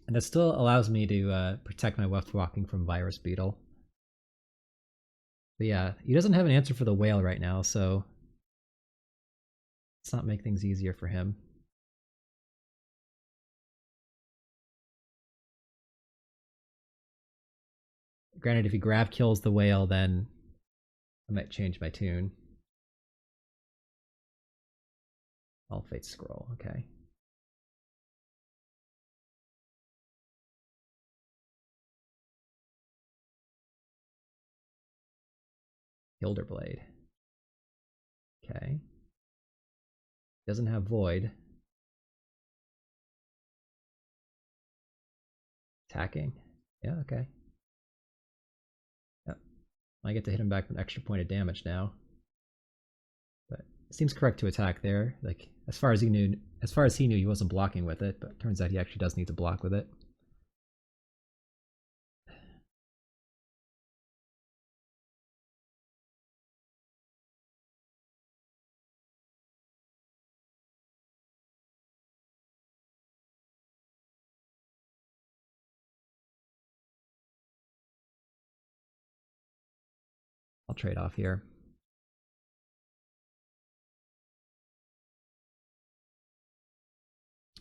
And that still allows me to protect my Weftwalking from Virus Beetle. But yeah, he doesn't have an answer for the whale right now, so let's not make things easier for him. Granted, if he grab kills the whale, then I might change my tune. All Fate Scroll, okay. Hilderblade. Okay. Doesn't have Void. Attacking. Yeah, okay. Yep. I get to hit him back with an extra point of damage now. But it seems correct to attack there. Like as far as he knew, he wasn't blocking with it, but turns out he actually does need to block with it. I'll trade off here.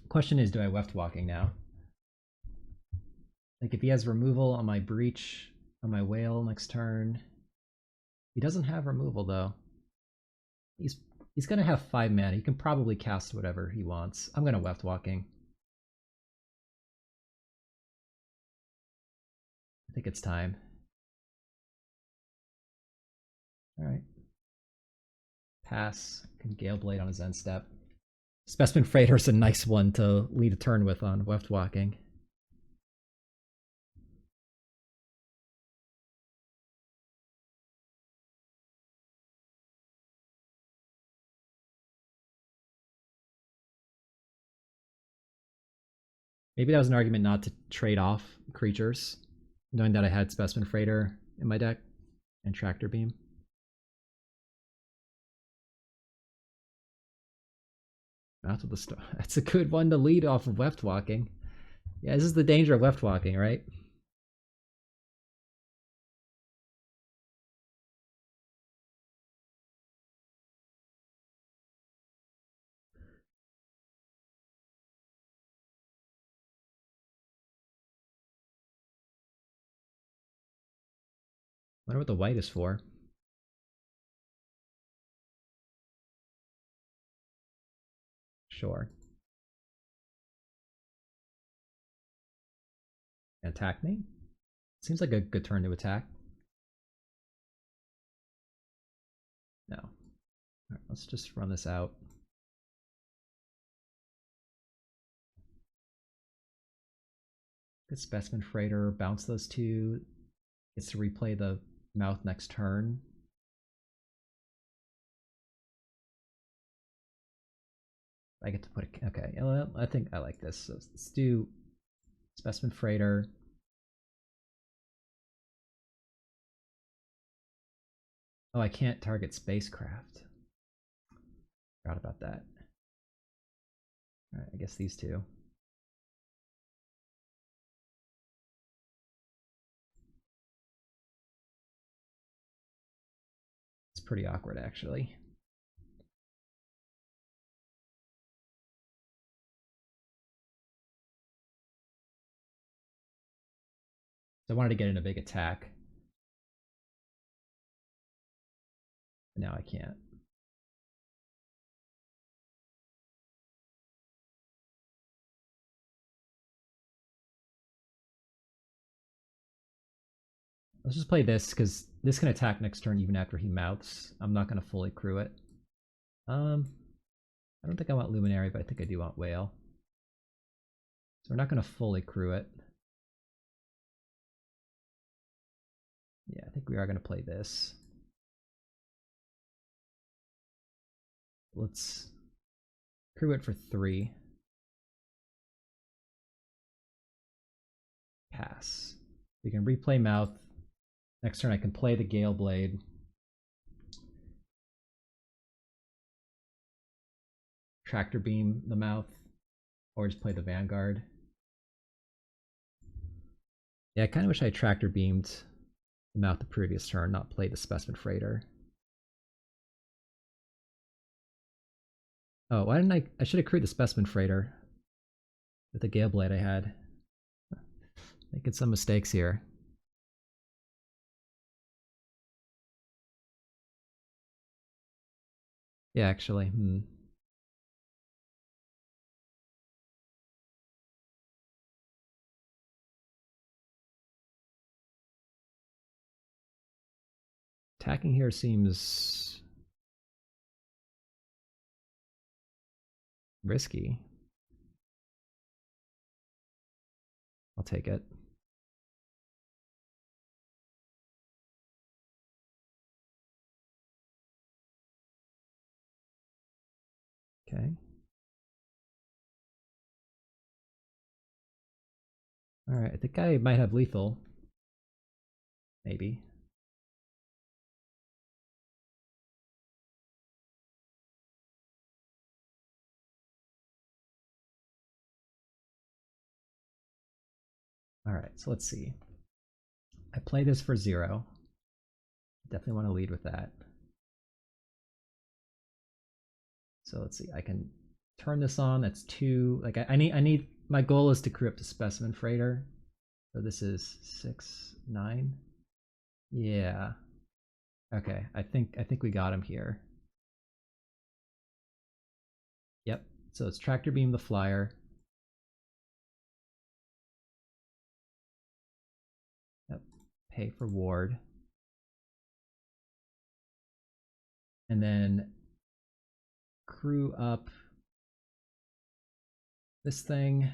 Question is, do I Weftwalking now? Like if he has removal on my Breach, on my Whale next turn. He doesn't have removal though. He's gonna have 5 mana. He can probably cast whatever he wants. I'm gonna Weftwalking. I think it's time. Alright. Pass. Can Gale Blade on his end step. Specimen Freighter's a nice one to lead a turn with on Weftwalking. Maybe that was an argument not to trade off creatures, knowing that I had Specimen Freighter in my deck and Tractor Beam. Mouth of the Star. That's a good one to lead off of Weftwalking. Yeah, this is the danger of Weftwalking, right? Wonder what the white is for. Sure. Attack me? Seems like a good turn to attack. No. Alright, let's just run this out. Good Specimen Freighter, bounce those two. Gets to replay the mouth next turn. I get to put a... Okay, well, I think I like this. So let's do Specimen Freighter. Oh, I can't target spacecraft. Forgot about that. Alright, I guess these two. It's pretty awkward, actually. So I wanted to get in a big attack. But now I can't. Let's just play this, because this can attack next turn even after he mouths. I'm not going to fully crew it. I don't think I want Luminary, but I think I do want Whale. So we're not going to fully crew it. Yeah, I think we are going to play this. Let's crew it for 3. Pass. We can replay Mouth. Next turn I can play the Gale Blade. Tractor Beam the Mouth. Or just play the Vanguard. Yeah, I kind of wish I Tractor Beamed the Mouth the previous turn, not play the Specimen Freighter. Oh, why didn't I should have crewed the Specimen Freighter with the Gale Blade I had. Making some mistakes here. Yeah, actually. Attacking here seems risky. I'll take it. Okay. Alright, I think I might have lethal. Maybe. Alright, so let's see. I play this for 0. Definitely want to lead with that. So let's see, I can turn this on. That's 2. Like I need my goal is to crew up to Specimen Freighter. So this is 6, 9. Yeah. Okay, I think we got him here. Yep. So it's Tractor Beam the Flyer. Yep. Pay for Ward. And then crew up this thing.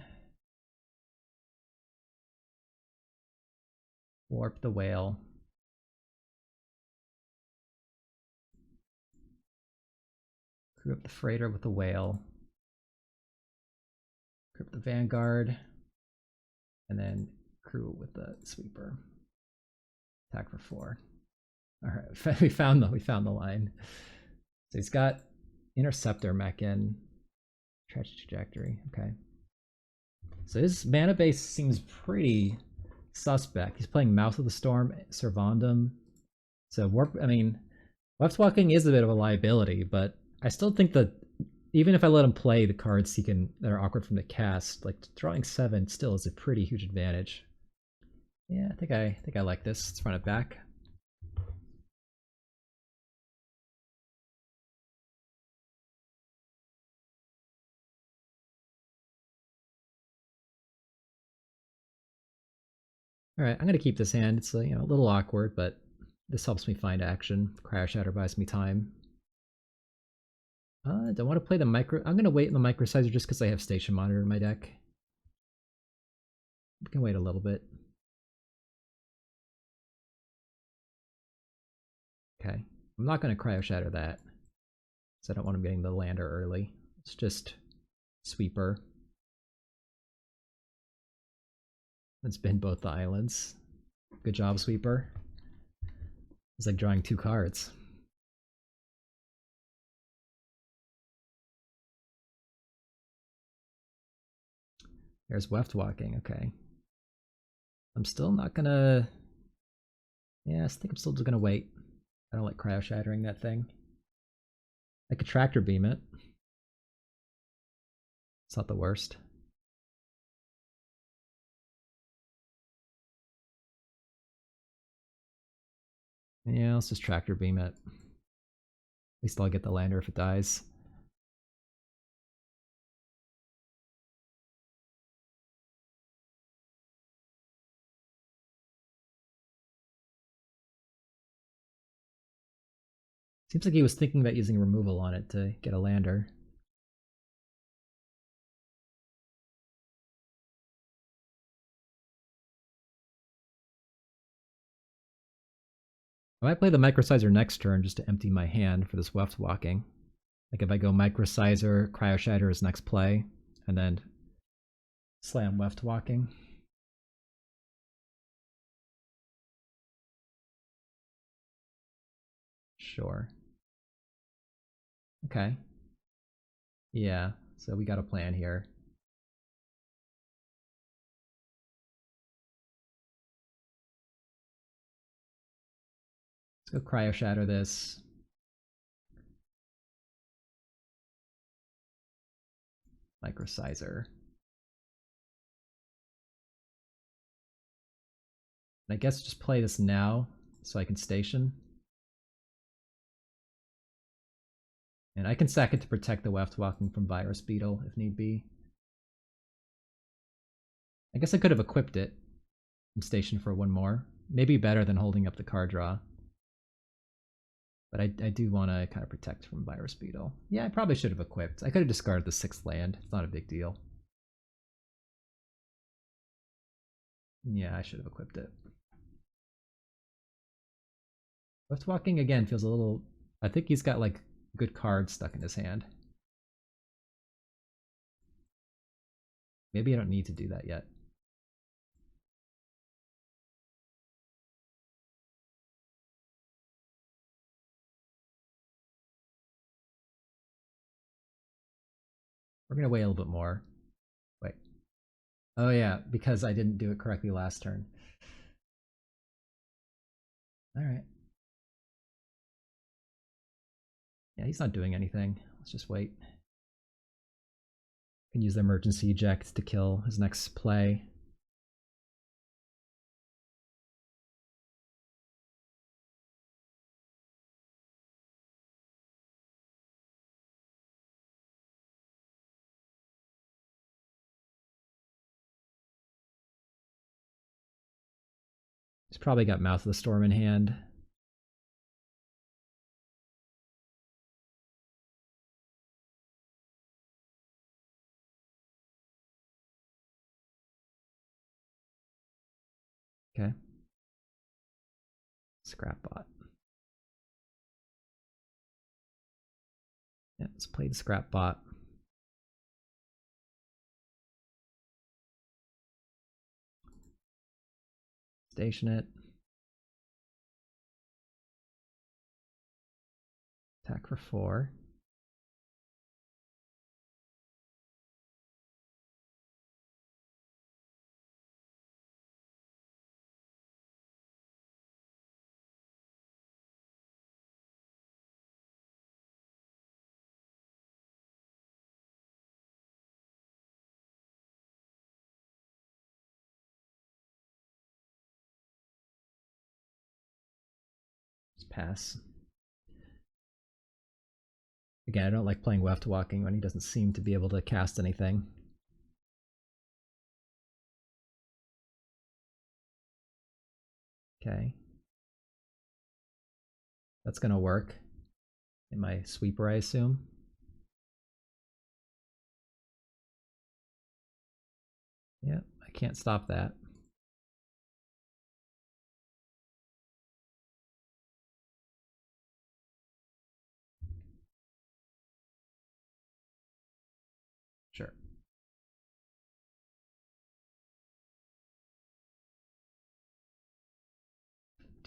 Warp the Whale. Crew up the Freighter with the Whale. Crew up the Vanguard. And then crew with the Sweeper. Attack for 4. Alright, we found the line. So he's got Interceptor mech in. Tragic Trajectory, okay. So his mana base seems pretty suspect. He's playing Mouth of the Storm, Servandum. So Warp, I mean, Weftwalking is a bit of a liability, but I still think that even if I let him play the cards he can that are awkward from the cast, like drawing 7 still is a pretty huge advantage. Yeah, I think I like this. Let's run it back. All right, I'm gonna keep this hand. It's a little awkward, but this helps me find action. Cryo Shatter buys me time. I don't want to play the micro. I'm gonna wait in the microsizer just because I have Station Monitor in my deck. We can wait a little bit. Okay, I'm not gonna Cryo Shatter that, because I don't want him getting the lander early. Let's just Sweeper. Let's bin both the islands. Good job, Sweeper. It's like drawing 2 cards. There's Weftwalking, okay. I'm still not gonna... Yeah, I think I'm still just gonna wait. I don't like cryo-shattering that thing. I could tractor beam it. It's not the worst. Yeah, let's just tractor beam it. At least I'll get the lander if it dies. Seems like he was thinking about using removal on it to get a lander. I might play the Microsizer next turn just to empty my hand for this Weftwalking. Like if I go Microsizer, Cryo-Shatter is next play, and then slam Weftwalking. Sure. Okay. Yeah, so we got a plan here. Let's go Cryo-Shatter this. Microsizer. And I guess just play this now so I can station. And I can sack it to protect the Weftwalking from Virus Beetle if need be. I guess I could have equipped it and stationed for 1 more. Maybe better than holding up the card draw. But I do want to kind of protect from Virus Beetle. Yeah, I probably should have equipped. I could have discarded the 6th land. It's not a big deal. Yeah, I should have equipped it. Weftwalking again feels a little... I think he's got like good cards stuck in his hand. Maybe I don't need to do that yet. We're going to wait a little bit more. Wait. Oh yeah, because I didn't do it correctly last turn. Alright. Yeah, he's not doing anything. Let's just wait. Can use the emergency eject to kill his next play. He's probably got Mouth of the Storm in hand. Okay. Scrapbot. Yeah, let's play the Scrapbot. Station it. Attack for 4. Just pass. Again, I don't like playing Weftwalking when he doesn't seem to be able to cast anything. Okay. That's gonna work. In my sweeper, I assume. Yeah, I can't stop that. Sure.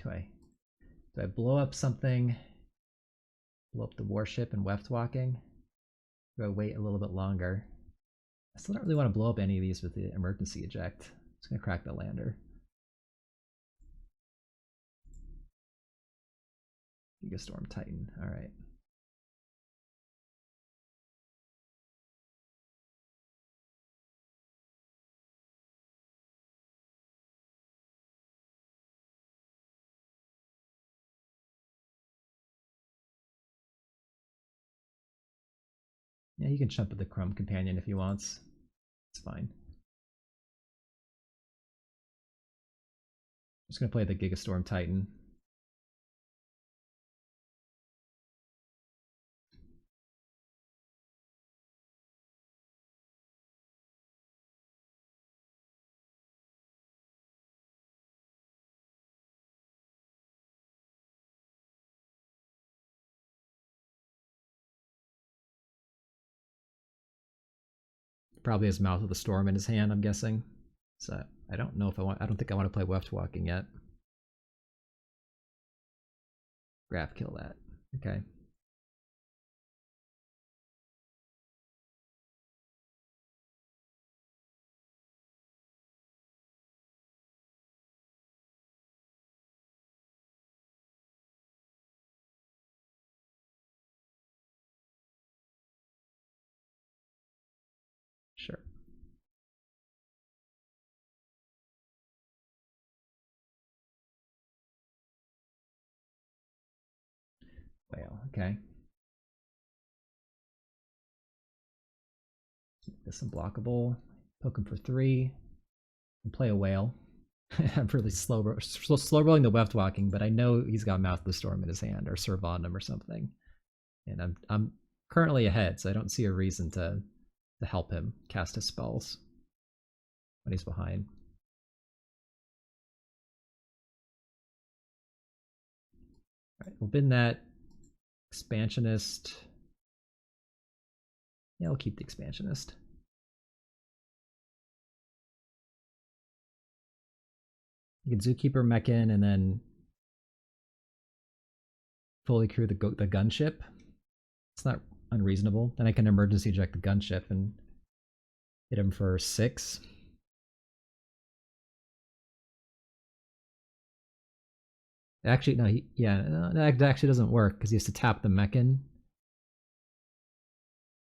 Do I blow up something? Blow up the warship and Weftwalking? Do I wait a little bit longer? I still don't really want to blow up any of these with the emergency eject. It's gonna crack the lander. Gigastorm Titan. All right. Yeah, he can jump at the Crumb Companion if he wants. It's fine. Just gonna play the Gigastorm Titan. Probably has Mouth of the Storm in his hand, I'm guessing. So I don't know if I want. I don't think I want to play Weftwalking yet. Graph kill that. Okay. Sure. Whale. Okay. Make this unblockable. Poke him for 3. And play a whale. I'm really slow rolling the Weftwalking, but I know he's got Mouth of the Storm in his hand or Servandum or something. And I'm currently ahead, so I don't see a reason to help him cast his spells when he's behind. All right, we'll bin that Expansionist. Yeah, I'll keep the Expansionist. You can Zookeeper Mechan and then fully crew the gunship. It's not unreasonable. Then I can emergency eject the gunship and hit him for 6. Actually, no, that actually doesn't work because he has to tap the Mechan.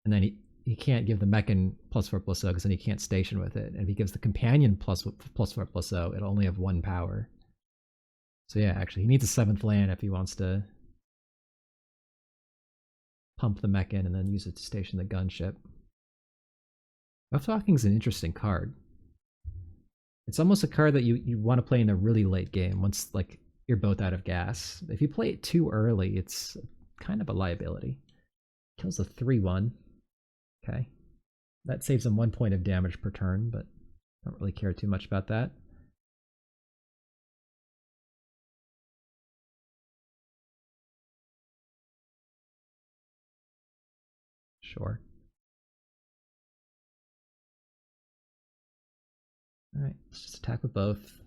And then he can't give the Mechan +4/+0 because then he can't station with it. And if he gives the companion +4/+0, it'll only have 1 power. So yeah, actually, he needs a 7th land if he wants to pump the Mechan and then use it to station the gunship. Weftwalking is an interesting card. It's almost a card that you want to play in a really late game once like you're both out of gas. If you play it too early, it's kind of a liability. Kills a 3/1. Okay. That saves him 1 point of damage per turn, but I don't really care too much about that. Sure. Alright, let's just attack with both.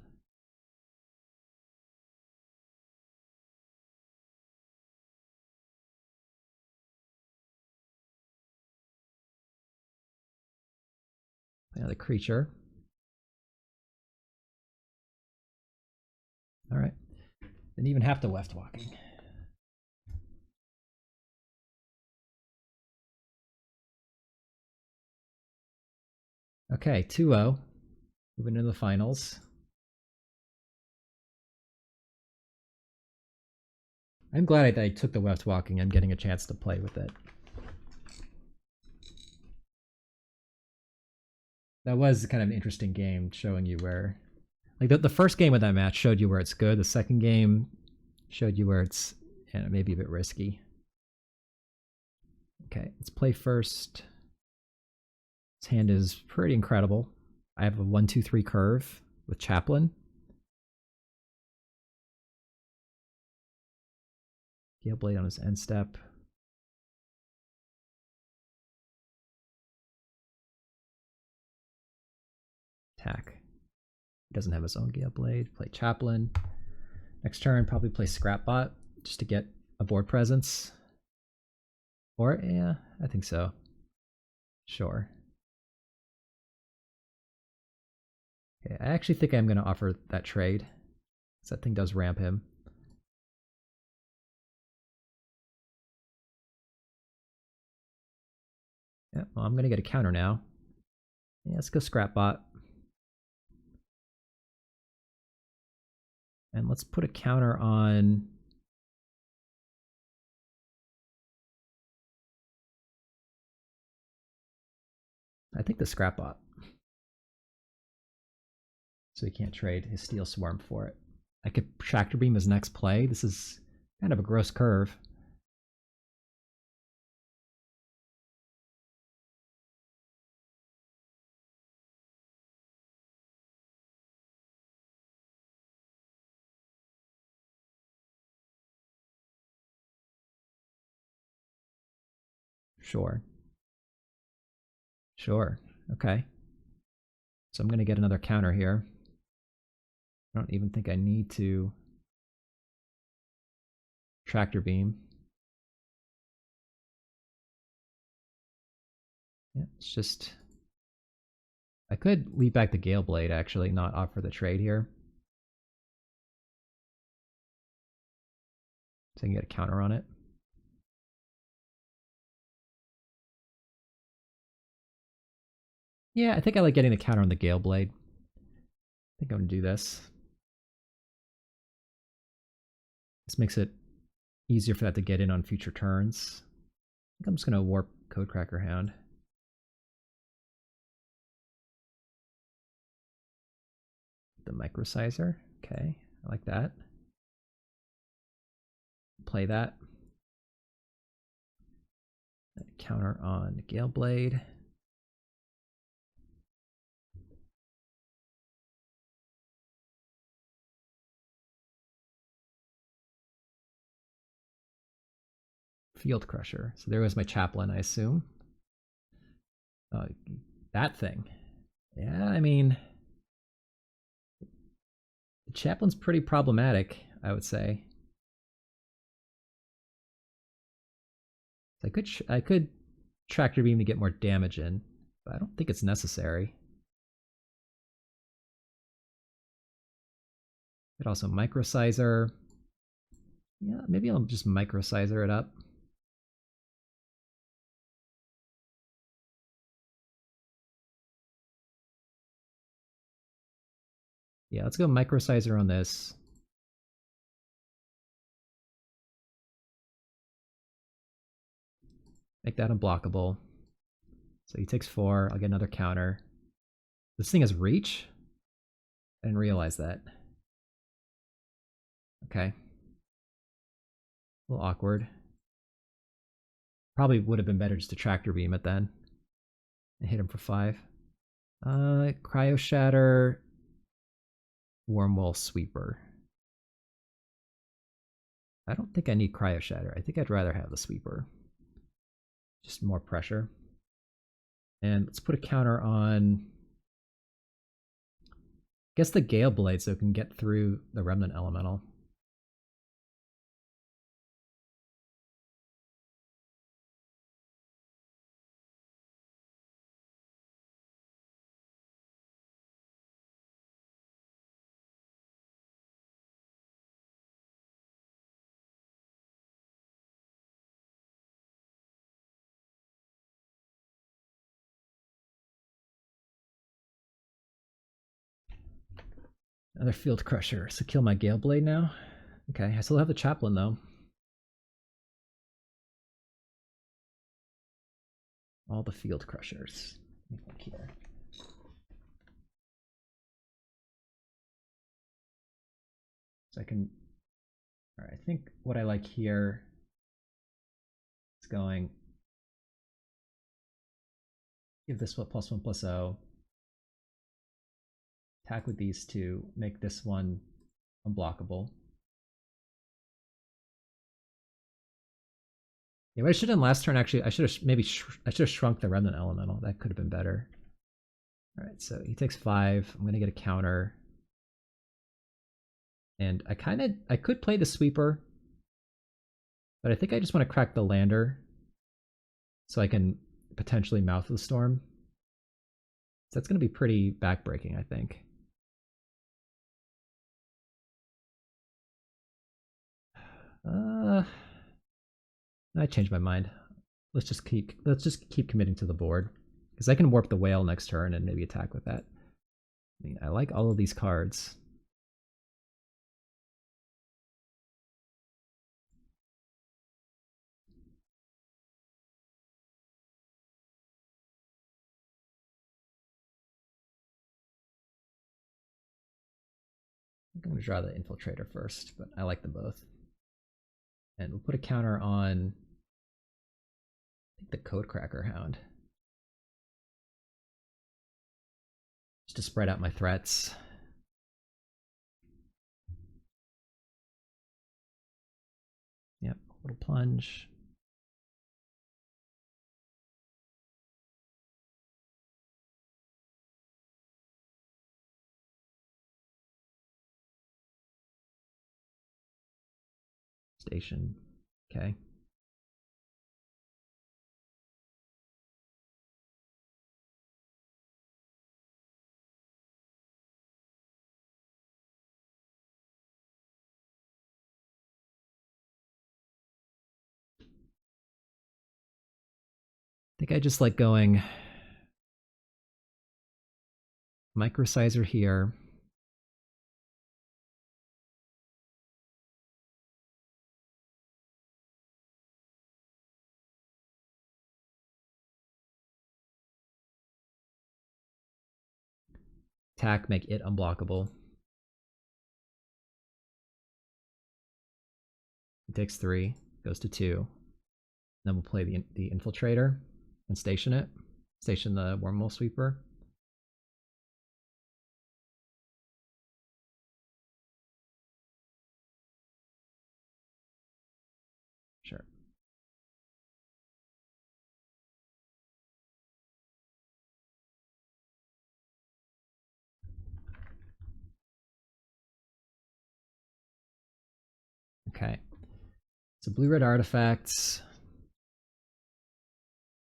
Another creature. Alright. Didn't even have to Weftwalking. Okay, 2-0. Moving into the finals. I'm glad I took the Weftwalking. I'm getting a chance to play with it. That was kind of an interesting game, showing you where... Like, the first game of that match showed you where it's good. The second game showed you where it's maybe a bit risky. Okay, let's play first. This hand is pretty incredible. I have a 1/2/3 curve with Chaplain. Gale Blade on his end step. Attack. He doesn't have his own Gale Blade. Play Chaplain. Next turn, probably play Scrapbot just to get a board presence. Or, yeah, I think so. Sure. Okay, I actually think I'm going to offer that trade, because that thing does ramp him. Yeah, well, I'm going to get a counter now. Yeah, let's go Scrapbot. And let's put a counter on... I think the Scrapbot. So he can't trade his Steel Swarm for it. I could Tractor Beam his next play. This is kind of a gross curve. Sure. Sure. Okay. So I'm going to get another counter here. I don't even think I need to Tractor Beam. Yeah, it's just... I could leave back the Gale Blade, actually, not offer the trade here. So I can get a counter on it. Yeah, I think I like getting the counter on the Gale Blade. I think I'm going to do this. This makes it easier for that to get in on future turns. I think I'm just going to warp Codecracker Hound. The Microsizer. Okay, I like that. Play that. Counter on Gale Blade. Field Crusher. So there was my Chaplain, I assume. That thing. Yeah, I mean, the Chaplain's pretty problematic, I would say. I could Tractor Beam to get more damage in, but I don't think it's necessary. Could also Microsizer. Yeah, maybe I'll just Microsizer it up. Yeah, let's go Microsizer on this. Make that unblockable. So he takes 4. I'll get another counter. This thing has reach? I didn't realize that. Okay. A little awkward. Probably would have been better just to Tractor Beam it then. And hit him for 5. Cryo Shatter. Wormwall Sweeper. I don't think I need Cryo Shatter. I think I'd rather have the Sweeper. Just more pressure. And let's put a counter on... I guess the Gale Blade so it can get through the Remnant Elemental. Another Field Crusher. So kill my Gale Blade now. Okay, I still have the Chaplain though. All the Field Crushers. Let me think here. So I can... Alright, I think what I like here is going... Give this what +1/+0. Attack with these two. Make this one unblockable. Yeah, what I should have done last turn, actually, I should have shrunk the Remnant Elemental. That could have been better. All right, so he takes 5. I'm going to get a counter. And I could play the sweeper, but I think I just want to crack the lander so I can potentially mouth the storm. So that's going to be pretty backbreaking, I think. I changed my mind. Let's just keep committing to the board because I can warp the whale next turn and maybe attack with that. I mean, I like all of these cards. I'm going to draw the Infiltrator first, but I like them both. And we'll put a counter on, I think, the Codecracker Hound. Just to spread out my threats. Yep, a little plunge. Station. Okay. I think I just like going Microsizer here. Attack, make it unblockable. It takes 3, goes to 2. Then we'll play the Infiltrator and station it. Station the Wormhole Sweeper. Sure. Okay. So blue-red artifacts.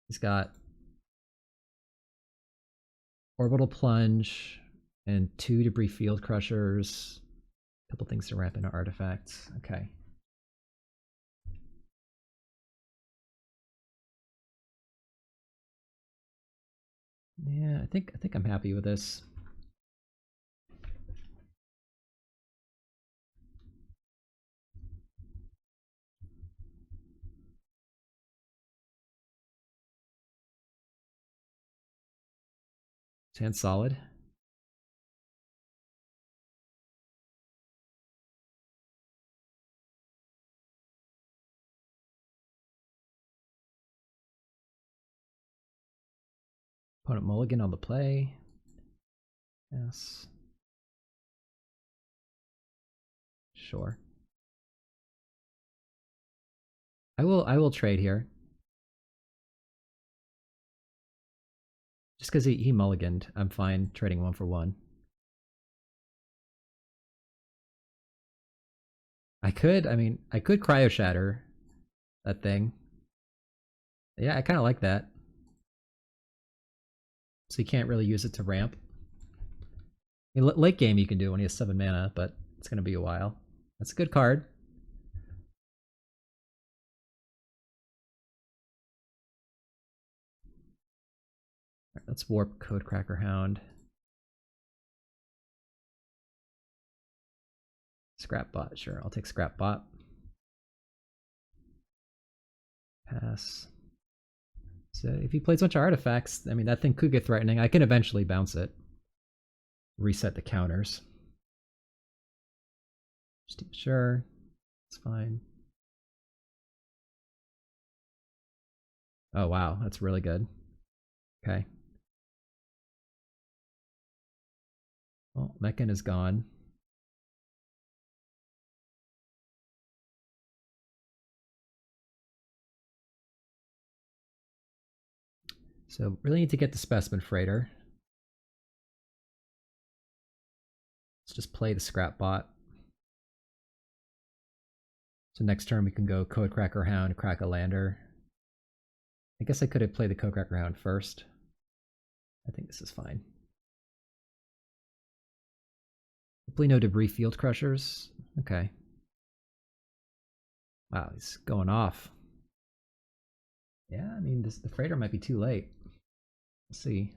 He's got Orbital Plunge and 2 Debris Field Crushers. A couple things to ramp into artifacts. Okay. Yeah, I think I'm happy with this. Hand solid. Opponent mulligan on the play. Yes. Sure. I will trade here. Just because he mulliganed, I'm fine trading 1 for 1. I could Cryo Shatter that thing. Yeah, I kind of like that. So you can't really use it to ramp. I mean, late game you can do when he has 7 mana, but it's going to be a while. That's a good card. Right, let's warp Codecracker Hound. Scrapbot, sure. I'll take Scrapbot. Pass. So if he plays a bunch of artifacts, I mean, that thing could get threatening. I can eventually bounce it. Reset the counters. Sure. It's fine. Oh, wow. That's really good. Okay. Well, Meccan is gone. So really need to get the Specimen Freighter. Let's just play the Scrap Bot. So next turn we can go Codecracker Hound, crack a lander. I guess I could have played the Codecracker Hound first. I think this is fine. Hopefully no debris field crushers. Okay. Wow, he's going off. Yeah, I mean, the freighter might be too late. Let's see.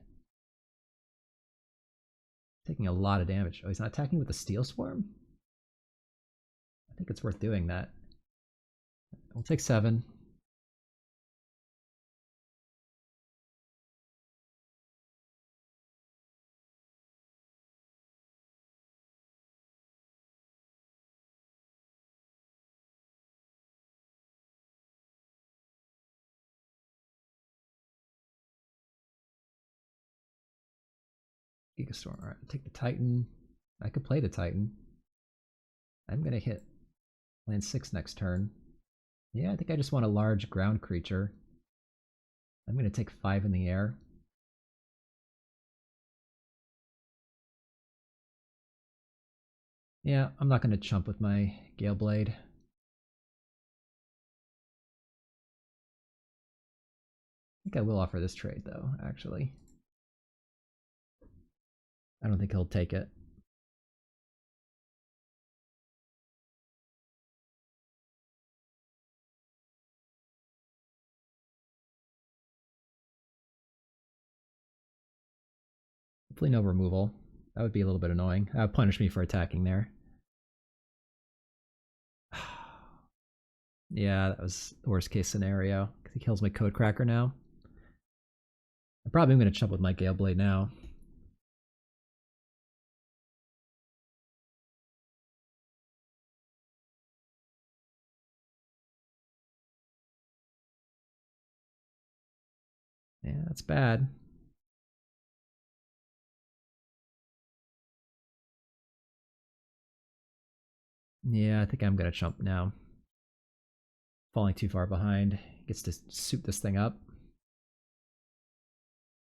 Taking a lot of damage. Oh, he's not attacking with the Steel Swarm? I think it's worth doing that. We'll take 7. Gigastorm. Alright, take the Titan. I could play the Titan. I'm gonna hit land 6 next turn. Yeah, I think I just want a large ground creature. I'm gonna take 5 in the air. Yeah, I'm not gonna chump with my Gale Blade. I think I will offer this trade though, actually. I don't think he'll take it. Hopefully no removal. That would be a little bit annoying. That would punish me for attacking there. Yeah, that was the worst case scenario. He kills my Codecracker now. I'm probably going to chump with my Gale Blade now. Yeah, that's bad. Yeah, I think I'm going to chump now. Falling too far behind. Gets to soup this thing up.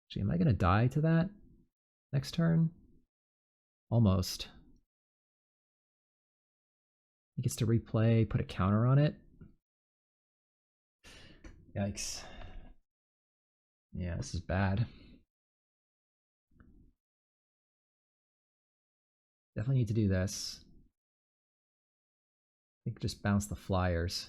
Actually, am I going to die to that next turn? Almost. He gets to replay, put a counter on it. Yikes. Yeah, this is bad. Definitely need to do this. I think just bounce the flyers.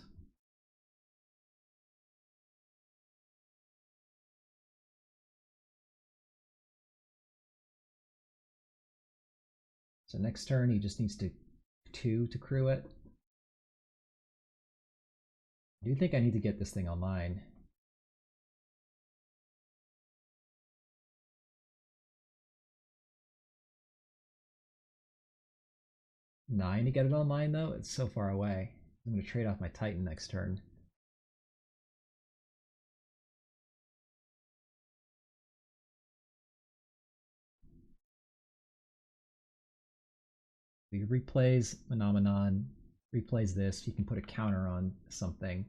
So next turn he just needs to 2 to crew it. I do think I need to get this thing online. Nine to get it online though? It's so far away. I'm going to trade off my Titan next turn. If he replays Phenomenon, replays this, you can put a counter on something.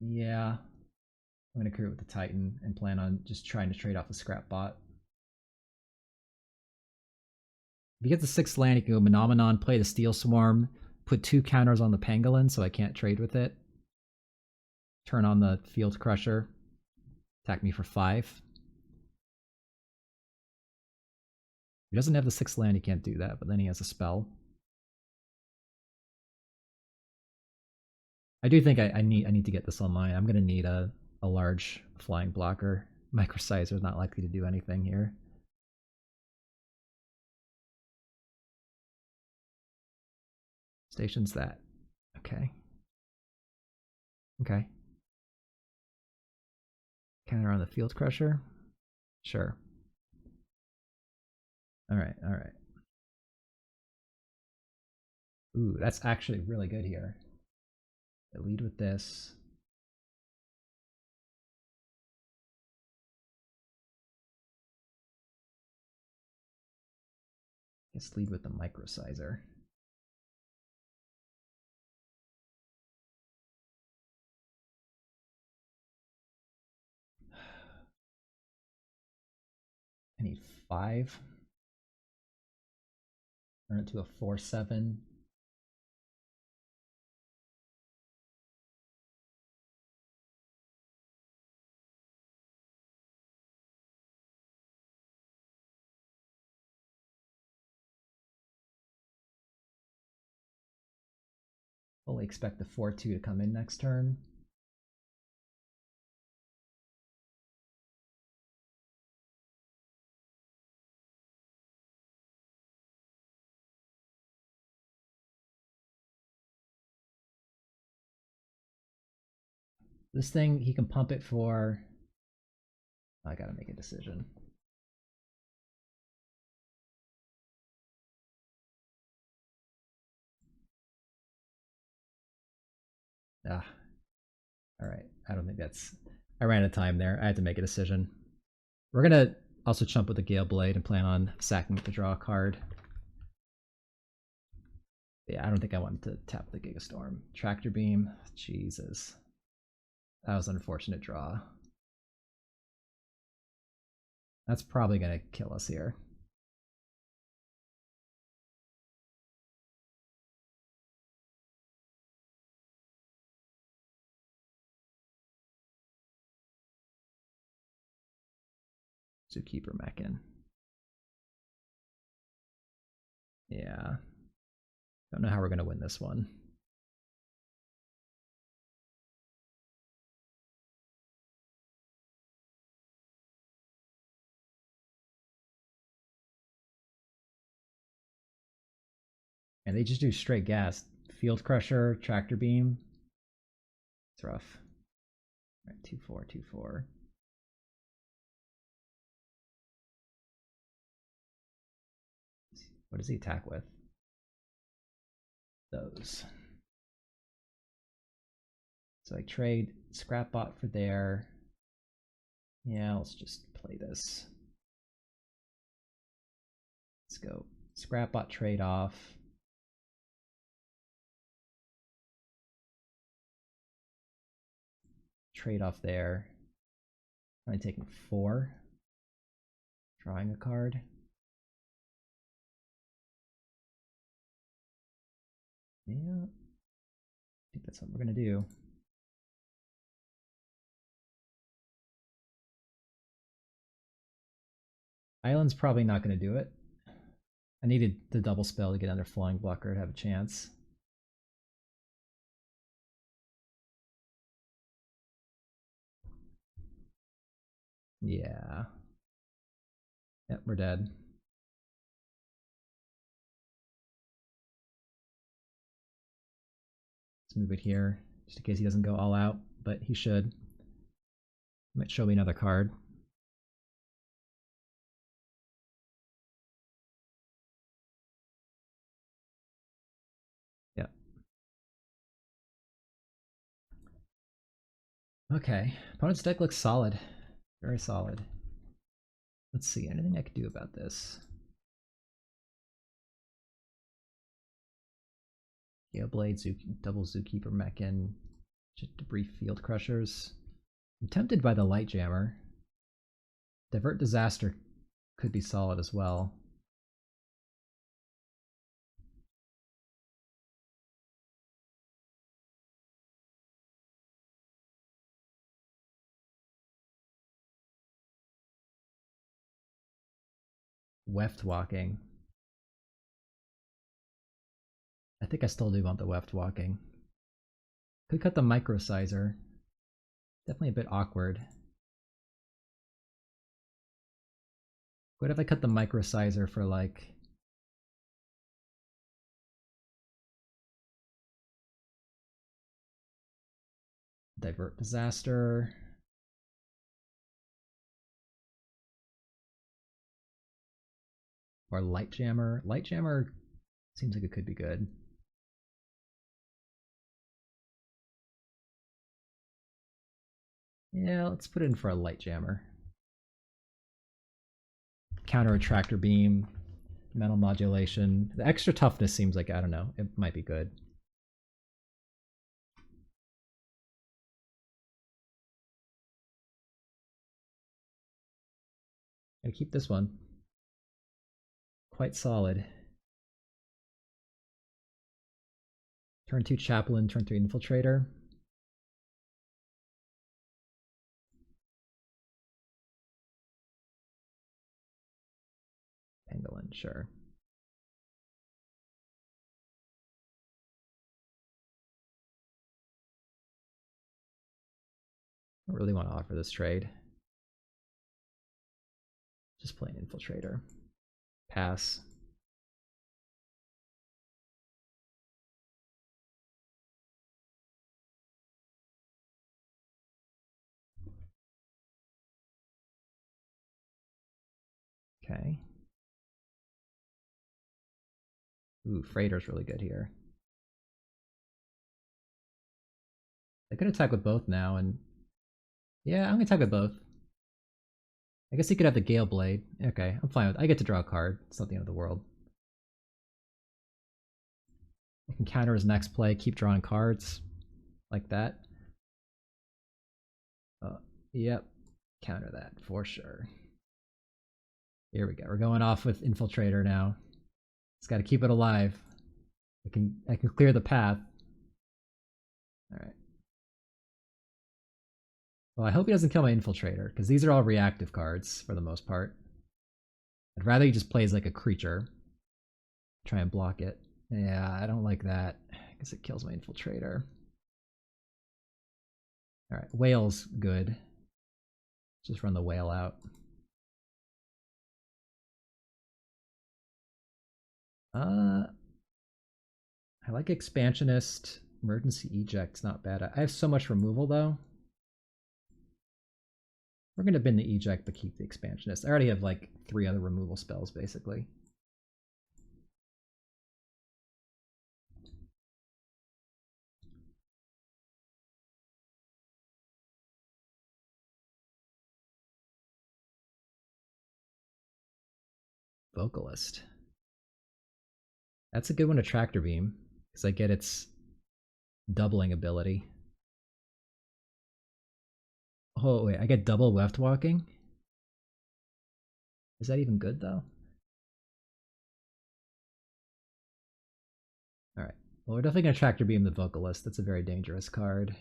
Yeah, I'm going to create with the Titan and plan on just trying to trade off the Scrap Bot. If he gets the 6th land, he can go Phenomenon, play the Steel Swarm, put 2 counters on the Pangolin so I can't trade with it. Turn on the Field Crusher. Attack me for 5. If he doesn't have the 6th land, he can't do that, but then he has a spell. I do think I need to get this online. I'm gonna need a large flying blocker. Microsizer is not likely to do anything here. Station's that. Okay. Okay. Counter on the Field Crusher? Sure. Alright, alright. Ooh, that's actually really good here. I lead with this. Let's lead with the Microsizer. I need 5. Turn it to a 4/7. Fully expect the 4/2 to come in next turn. This thing, he can pump it for... I gotta make a decision. Ah, all right. I don't think that's... I ran out of time there. I had to make a decision. We're gonna also chump with the Gale Blade and plan on sacking it to draw a card. Yeah, I don't think I wanted to tap the Gigastorm. Tractor Beam. Jesus. That was an unfortunate draw. That's probably gonna kill us here. Zookeeper Mechan. Yeah. Don't know how we're gonna win this one. And they just do straight gas. Field Crusher, Tractor Beam. It's rough. All right, 2/4, 2/4. What does he attack with? Those. So I trade Scrapbot for there. Yeah, let's just play this. Let's go. Scrapbot trade off. Trade off there. I'm taking 4. Drawing a card. Yeah. I think that's what we're going to do. Island's probably not going to do it. I needed the double spell to get under Flying Blocker to have a chance. Yeah. Yep, we're dead. Let's move it here, just in case he doesn't go all out, but he should. Might show me another card. Yep. Okay. Opponent's deck looks solid. Very solid. Let's see, anything I could do about this? Gale Blade, double Zookeeper Mechan, just Debris Field Crushers. I'm tempted by the Light Jammer. Divert Disaster could be solid as well. Weftwalking. I think I still do want the Weftwalking. Could cut the Microsizer. Definitely a bit awkward. What if I cut the Microsizer for like... Divert Disaster? Or Light Jammer? Light Jammer seems like it could be good. Yeah, let's put it in for a Light Jammer. Counter a Tractor Beam, Mental Modulation. The extra toughness seems like, I don't know, it might be good. Gotta keep this one. Quite solid. Turn 2 Chaplain, turn 3 Infiltrator. Pangolin, sure. I don't really want to offer this trade. Just play an Infiltrator. Pass. Okay. Ooh, Freighter's really good here. I could attack with both now, and yeah, I'm gonna attack with both. I guess he could have the Gale Blade. Okay, I'm fine with it. I get to draw a card. It's not the end of the world. I can counter his next play, keep drawing cards. Like that. Yep. Counter that, for sure. Here we go. We're going off with Infiltrator now. Just gotta keep it alive. I can clear the path. Alright. Well, I hope he doesn't kill my Infiltrator, because these are all reactive cards, for the most part. I'd rather he just plays like a creature. Try and block it. Yeah, I don't like that. I guess it kills my Infiltrator. Alright, Whale's good. Just run the Whale out. I like Expansionist. Emergency Eject's not bad. I have so much removal, though. We're going to bin the Eject, but keep the Expansionist. I already have, like, 3 other removal spells, basically. Vocalist. That's a good one to Tractor Beam, because I get its doubling ability. Oh, wait, I get double Weftwalking? Is that even good, though? Alright. Well, we're definitely going to Tractor Beam the Vocalist. That's a very dangerous card.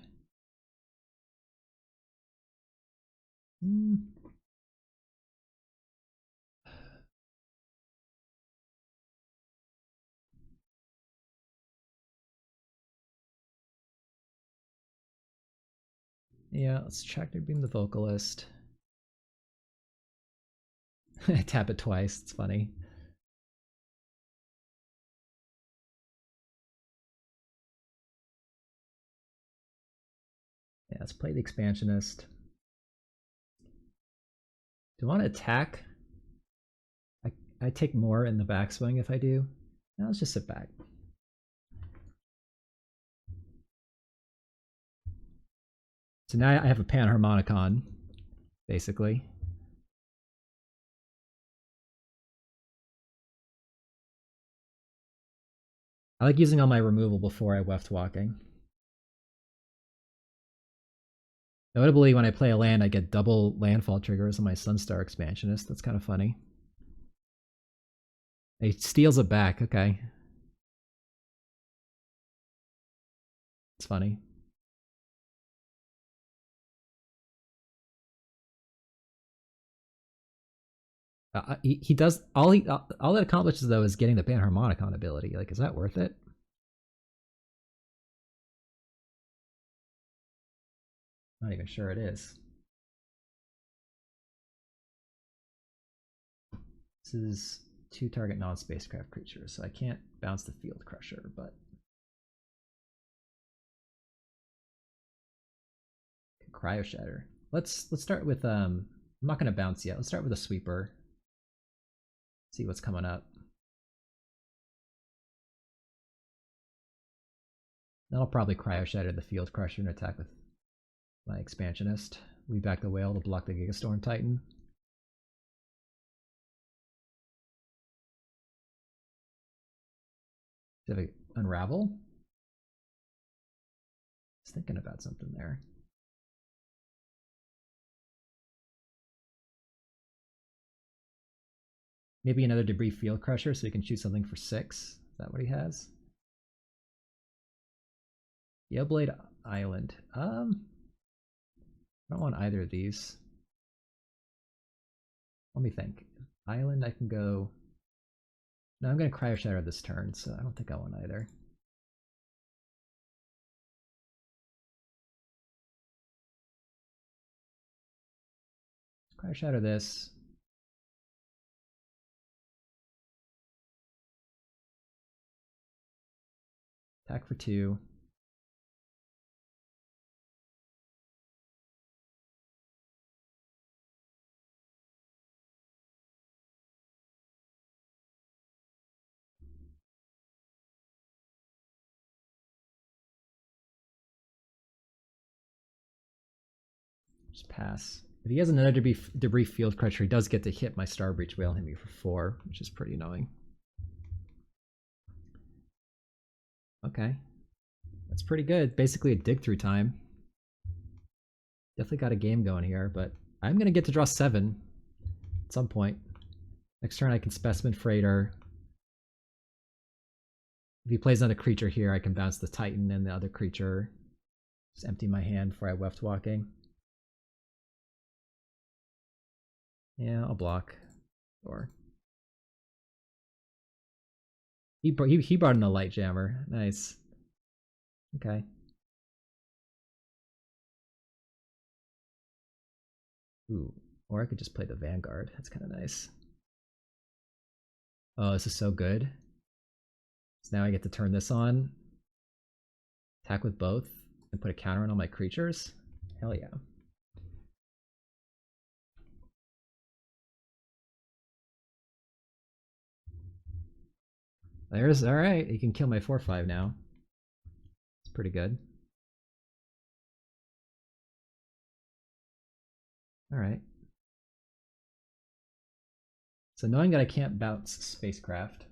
Yeah, let's Tractor Beam the Vocalist. Tap it twice. It's funny. Yeah, let's play the Expansionist. Do I want to attack? I take more in the backswing if I do. Now let's just sit back. So now I have a Panharmonicon, basically. I like using all my removal before I Weftwalking. Notably, when I play a land, I get double landfall triggers on my Sunstar Expansionist. That's kind of funny. He steals it back. Okay. It's funny. He does all it accomplishes though is getting the Panharmonicon ability. Like, is that worth it? Not even sure it is. This is 2 target non-spacecraft creatures, so I can't bounce the Field Crusher, but Cryo Shatter. Let's start with I'm not gonna bounce yet. Let's start with a sweeper. See what's coming up. Then I'll probably Cryo Shatter the Field Crusher and attack with my Expansionist. Lead back the Whale to block the Gigastorm Titan. Did I unravel? I was thinking about something there. Maybe another Debris Field Crusher so he can shoot something for 6. Is that what he has? Geoblade Island. I don't want either of these. Let me think. Island, I can go. No, I'm going to Cryo Shatter this turn, so I don't think I want either. Cryo Shatter this. Attack for 2. Just pass. If he has another debris field crusher, he does get to hit my Star Breach Whale and hit me for 4, which is pretty annoying. Okay. That's pretty good. Basically a dig through time. Definitely got a game going here, but I'm going to get to draw 7 at some point. Next turn I can Specimen Freighter. If he plays another creature here, I can bounce the Titan and the other creature. Just empty my hand before I Weftwalking. Yeah, I'll block. Or he brought in a Light Jammer. Nice. Okay. Ooh, or I could just play the Vanguard. That's kind of nice. Oh, this is so good. So now I get to turn this on, attack with both, and put a counter on all my creatures. Hell yeah. There's, alright, he can kill my 4/5 now. It's pretty good. Alright. So knowing that I can't bounce Spacecraft.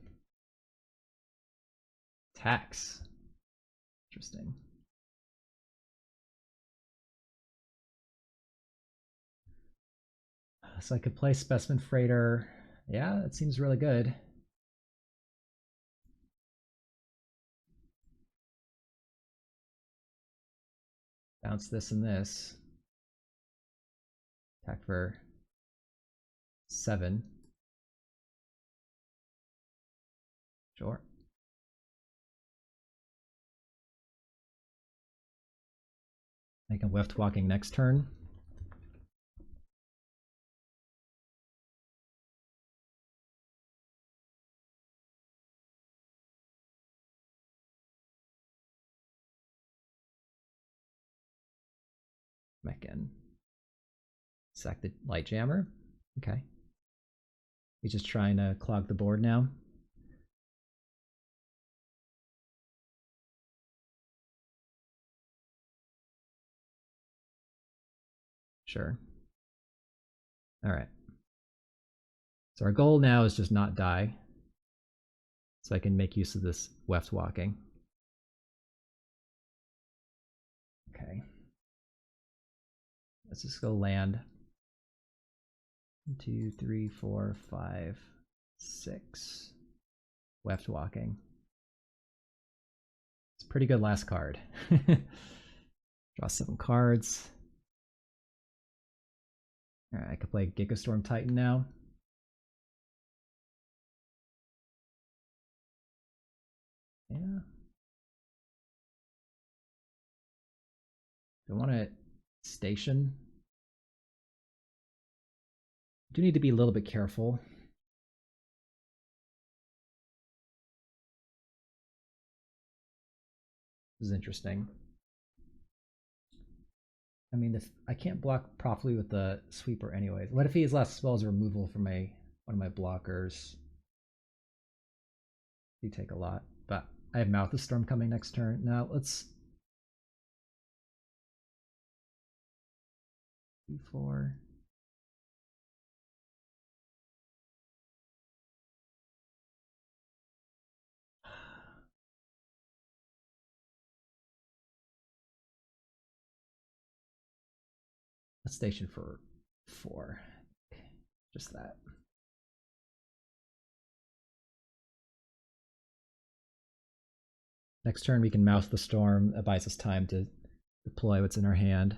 Tax. Interesting. So I could play Specimen Freighter. Yeah, that seems really good. Bounce this and this. Attack for 7. Sure. I can Weftwalking next turn. Mechan. Sack the Light Jammer. Okay. He's just trying to clog the board now. Sure. Alright. So our goal now is just not die. So I can make use of this Weftwalking. Okay. Let's just go land. 1, 2, 3, 4, 5, 6. Weftwalking. It's a pretty good last card. Draw 7 cards. Alright, I could play Gigastorm Titan now. Yeah. Do I want to station? Do need to be a little bit careful. This is interesting. I mean, if I can't block properly with the sweeper anyways. What if he has last spells removal from one of my blockers? You take a lot. But I have Mouth of Storm coming next turn. Now let's D4. Let's station for 4. Just that. Next turn we can Mouth the Storm. That buys us time to deploy what's in our hand.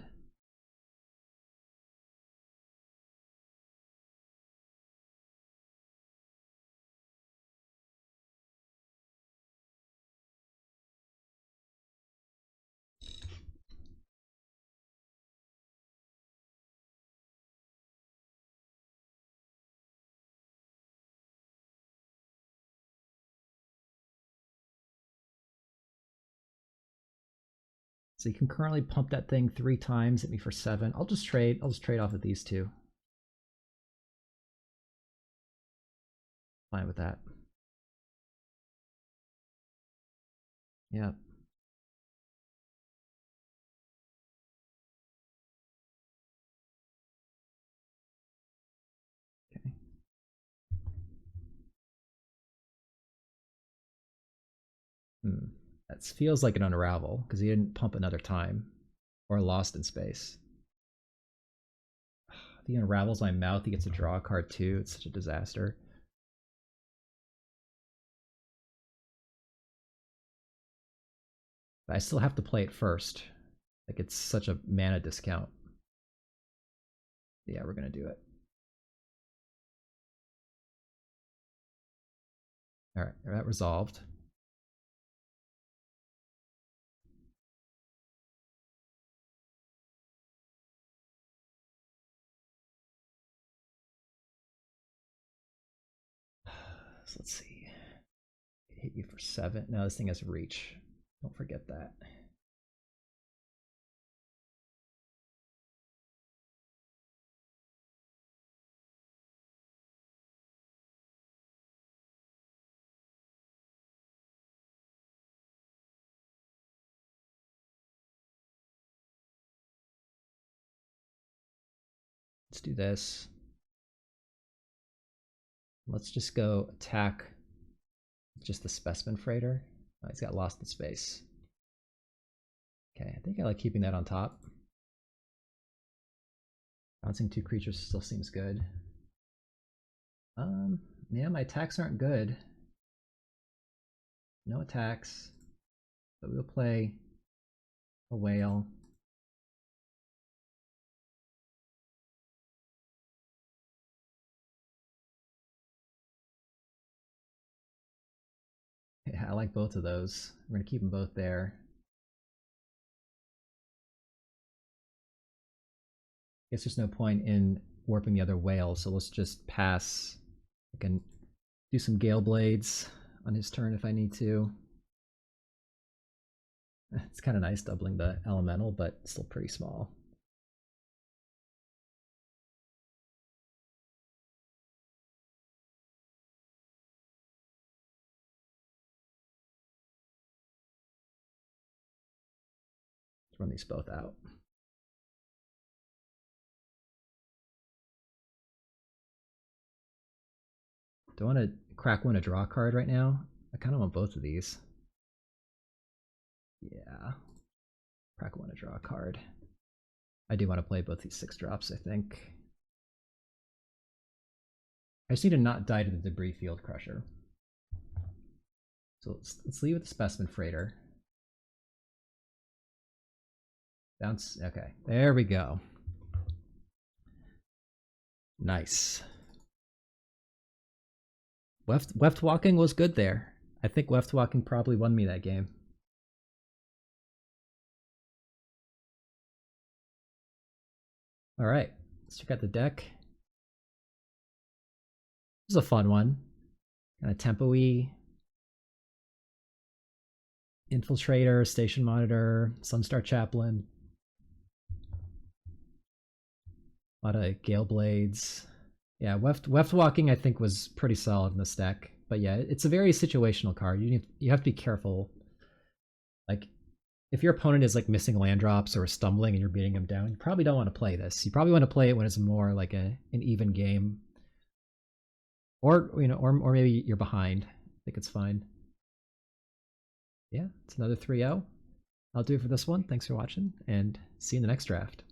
So you can currently pump that thing 3 times, hit me for 7. I'll just trade off of these two. Fine with that. Yeah. Okay. That feels like an unravel because he didn't pump another time or lost in space. If he unravels my mouth, he gets to draw a card too. It's such a disaster. But I still have to play it first. Like, it's such a mana discount. Yeah, we're gonna do it. All right, that resolved. So let's see. Hit you for 7. No, this thing has reach. Don't forget that. Let's do this. Let's just go attack just the specimen freighter. Oh, he's got lost in space. Okay, I think I like keeping that on top. Bouncing 2 creatures still seems good. Yeah, my attacks aren't good. No attacks. But we'll play a whale. Yeah, I like both of those. We're gonna keep them both there. Guess there's no point in warping the other whale, so let's just pass. I can do some Gale Blades on his turn if I need to. It's kind of nice doubling the elemental, but still pretty small. Let's run these both out. Do I want to crack one to draw a card right now? I kind of want both of these. Yeah. Crack one to draw a card. I do want to play both these 6-drops, I think. I just need to not die to the Debris Field Crusher. So let's leave with the Specimen Freighter. Bounce. Okay, there we go. Nice. Weftwalking was good there. I think Weftwalking probably won me that game. All right, let's check out the deck. This is a fun one. Kind of tempo-y. Infiltrator, Station Monitor, Sunstar Chaplain. A lot of Gale Blades. Yeah, Weftwalking I think was pretty solid in this deck. But yeah, it's a very situational card. You have to be careful. Like, if your opponent is like missing land drops or stumbling and you're beating them down, you probably don't want to play this. You probably want to play it when it's more like an even game. Or or maybe you're behind. I think it's fine. Yeah, it's another 3-0. I'll do it for this one. Thanks for watching, and see you in the next draft.